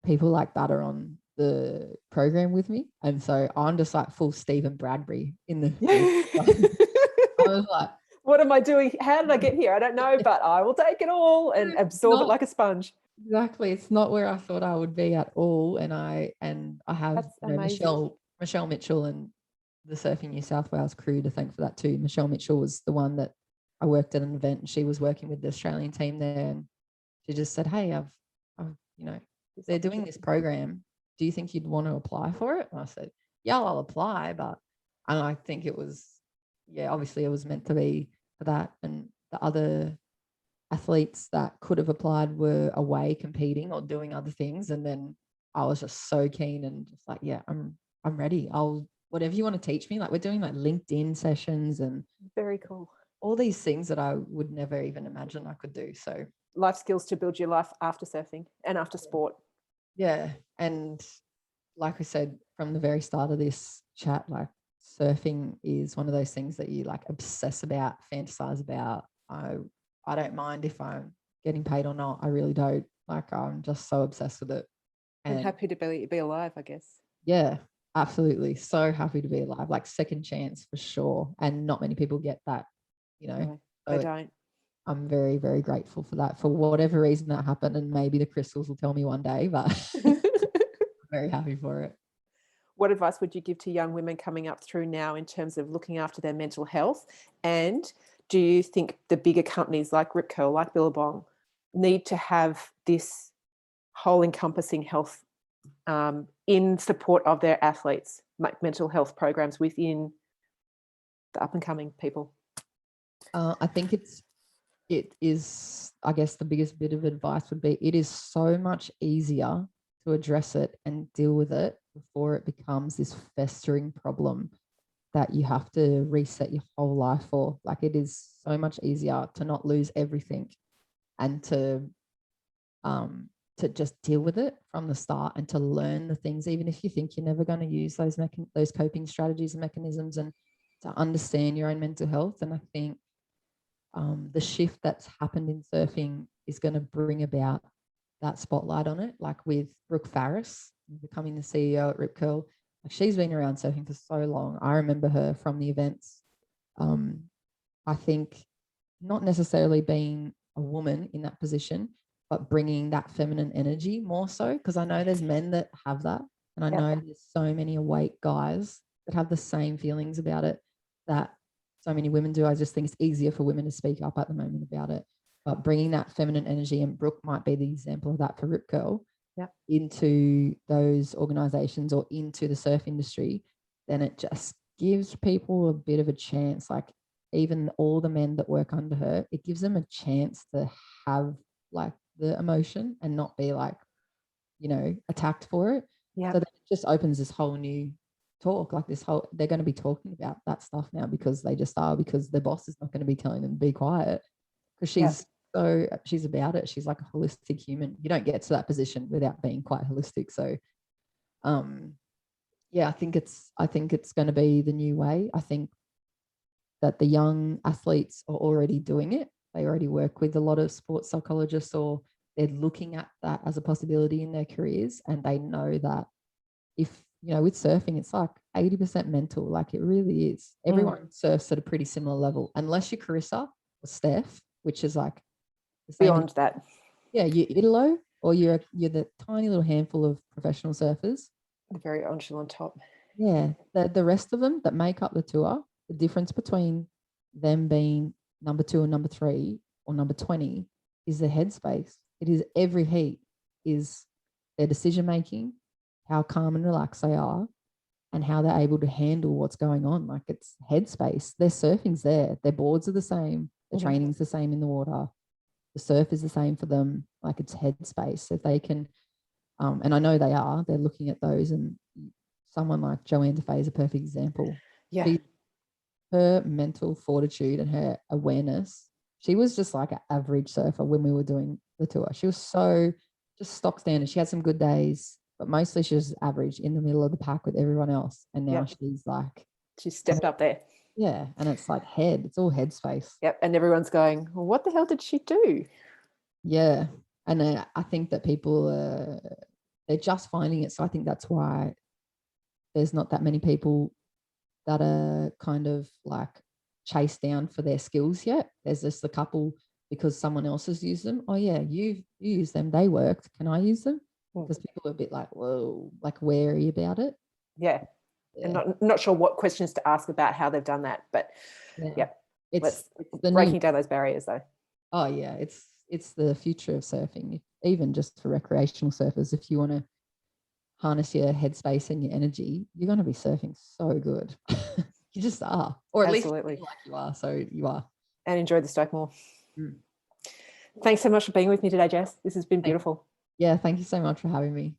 people like that are on the program with me. And so I'm just like full Stephen Bradbury in the I was like, what am I doing? How did I get here? I don't know, but I will take it all and absorb it like a sponge. Exactly. It's not where I thought I would be at all. And I have Michelle Mitchell and the Surfing New South Wales crew to thank for that too. Michelle Mitchell was the one that I worked at an event, and she was working with the Australian team there, and she just said, hey, I've they're doing this program. Do you think you'd want to apply for it? And I said, yeah, I'll apply. And I think it was, obviously it was meant to be for that. And the other athletes that could have applied were away competing or doing other things. And then I was just so keen and just like, yeah, I'm ready. Whatever you want to teach me. Like we're doing like LinkedIn sessions and very cool. All these things that I would never even imagine I could do. So life skills to build your life after surfing and after sport. Yeah. And like I said, from the very start of this chat, like surfing is one of those things that you like obsess about, fantasize about. I don't mind if I'm getting paid or not. I really don't. Like I'm just so obsessed with it. And happy to be alive, I guess. Yeah, absolutely. So happy to be alive. Like second chance for sure. And not many people get that, No, they don't. I'm very, very grateful for that, for whatever reason that happened. And maybe the crystals will tell me one day, but I'm very happy for it. What advice would you give to young women coming up through now in terms of looking after their mental health? And do you think the bigger companies like Rip Curl, like Billabong, need to have this whole encompassing health in support of their athletes, like mental health programs within the up and coming people? I think it is, I guess the biggest bit of advice would be, it is so much easier to address it and deal with it before it becomes this festering problem that you have to reset your whole life for. Like it is so much easier to not lose everything and to just deal with it from the start and to learn the things, even if you think you're never going to use those coping strategies and mechanisms, and to understand your own mental health. And I think the shift that's happened in surfing is going to bring about that spotlight on it, like with Brooke Farris becoming the CEO at Rip Curl. Like she's been around surfing for so long. I remember her from the events. I think not necessarily being a woman in that position, but bringing that feminine energy more so, because I know there's men that have that, and I know there's so many awake guys that have the same feelings about it that so many women do. I just think it's easier for women to speak up at the moment about it. But bringing that feminine energy, and Brooke might be the example of that for Rip Curl, into those organizations or into the surf industry, then it just gives people a bit of a chance. Like even all the men that work under her, it gives them a chance to have like the emotion and not be like, attacked for it. So that it just opens this whole new talk, like they're going to be talking about that stuff now because they just are, because their boss is not going to be telling them to be quiet, because she's about it. She's like a holistic human. You don't get to that position without being quite holistic. So I think it's going to be the new way. I think that the young athletes are already doing it. They already work with a lot of sports psychologists, or they're looking at that as a possibility in their careers. And they know that if, with surfing, it's like 80% mental. Like it really is. Everyone surfs at a pretty similar level, unless you're Carissa or Steph, which is like the same beyond that. Yeah, you're Italo, or you're the tiny little handful of professional surfers. The very angel on top. Yeah, the rest of them that make up the tour, the difference between them being number 2 or number 3 or number 20 is their headspace. It is every heat is their decision making, how calm and relaxed they are, and how they're able to handle what's going on. Like, it's headspace. Their surfing's there. Their boards are the same. The training's the same in the water. The surf is the same for them. Like, it's headspace. If they can, and I know they're looking at those, and someone like Joanne Defay is a perfect example. Yeah. Her mental fortitude and her awareness, she was just like an average surfer when we were doing the tour. She was so just stock standard. She had some good days, but mostly she was average in the middle of the pack with everyone else. And now she's like, she stepped up there. Yeah. And it's like it's all headspace. Yep. And everyone's going, well, what the hell did she do? Yeah. And I think that people, they're just finding it. So I think that's why there's not that many people that are kind of like chased down for their skills yet. There's just a couple because someone else has used them. Oh yeah, you use them, they worked. Can I use them? Because people are a bit like, whoa, like wary about it. Yeah. And not sure what questions to ask about how they've done that. But it's breaking down those barriers though. Oh yeah, it's the future of surfing, even just for recreational surfers. If you want to harness your headspace and your energy, you're going to be surfing so good. You just are, or at least you feel like you are. So you are. And enjoy the stoke more. Thanks so much for being with me today, Jess. This has been beautiful. Yeah, thank you so much for having me.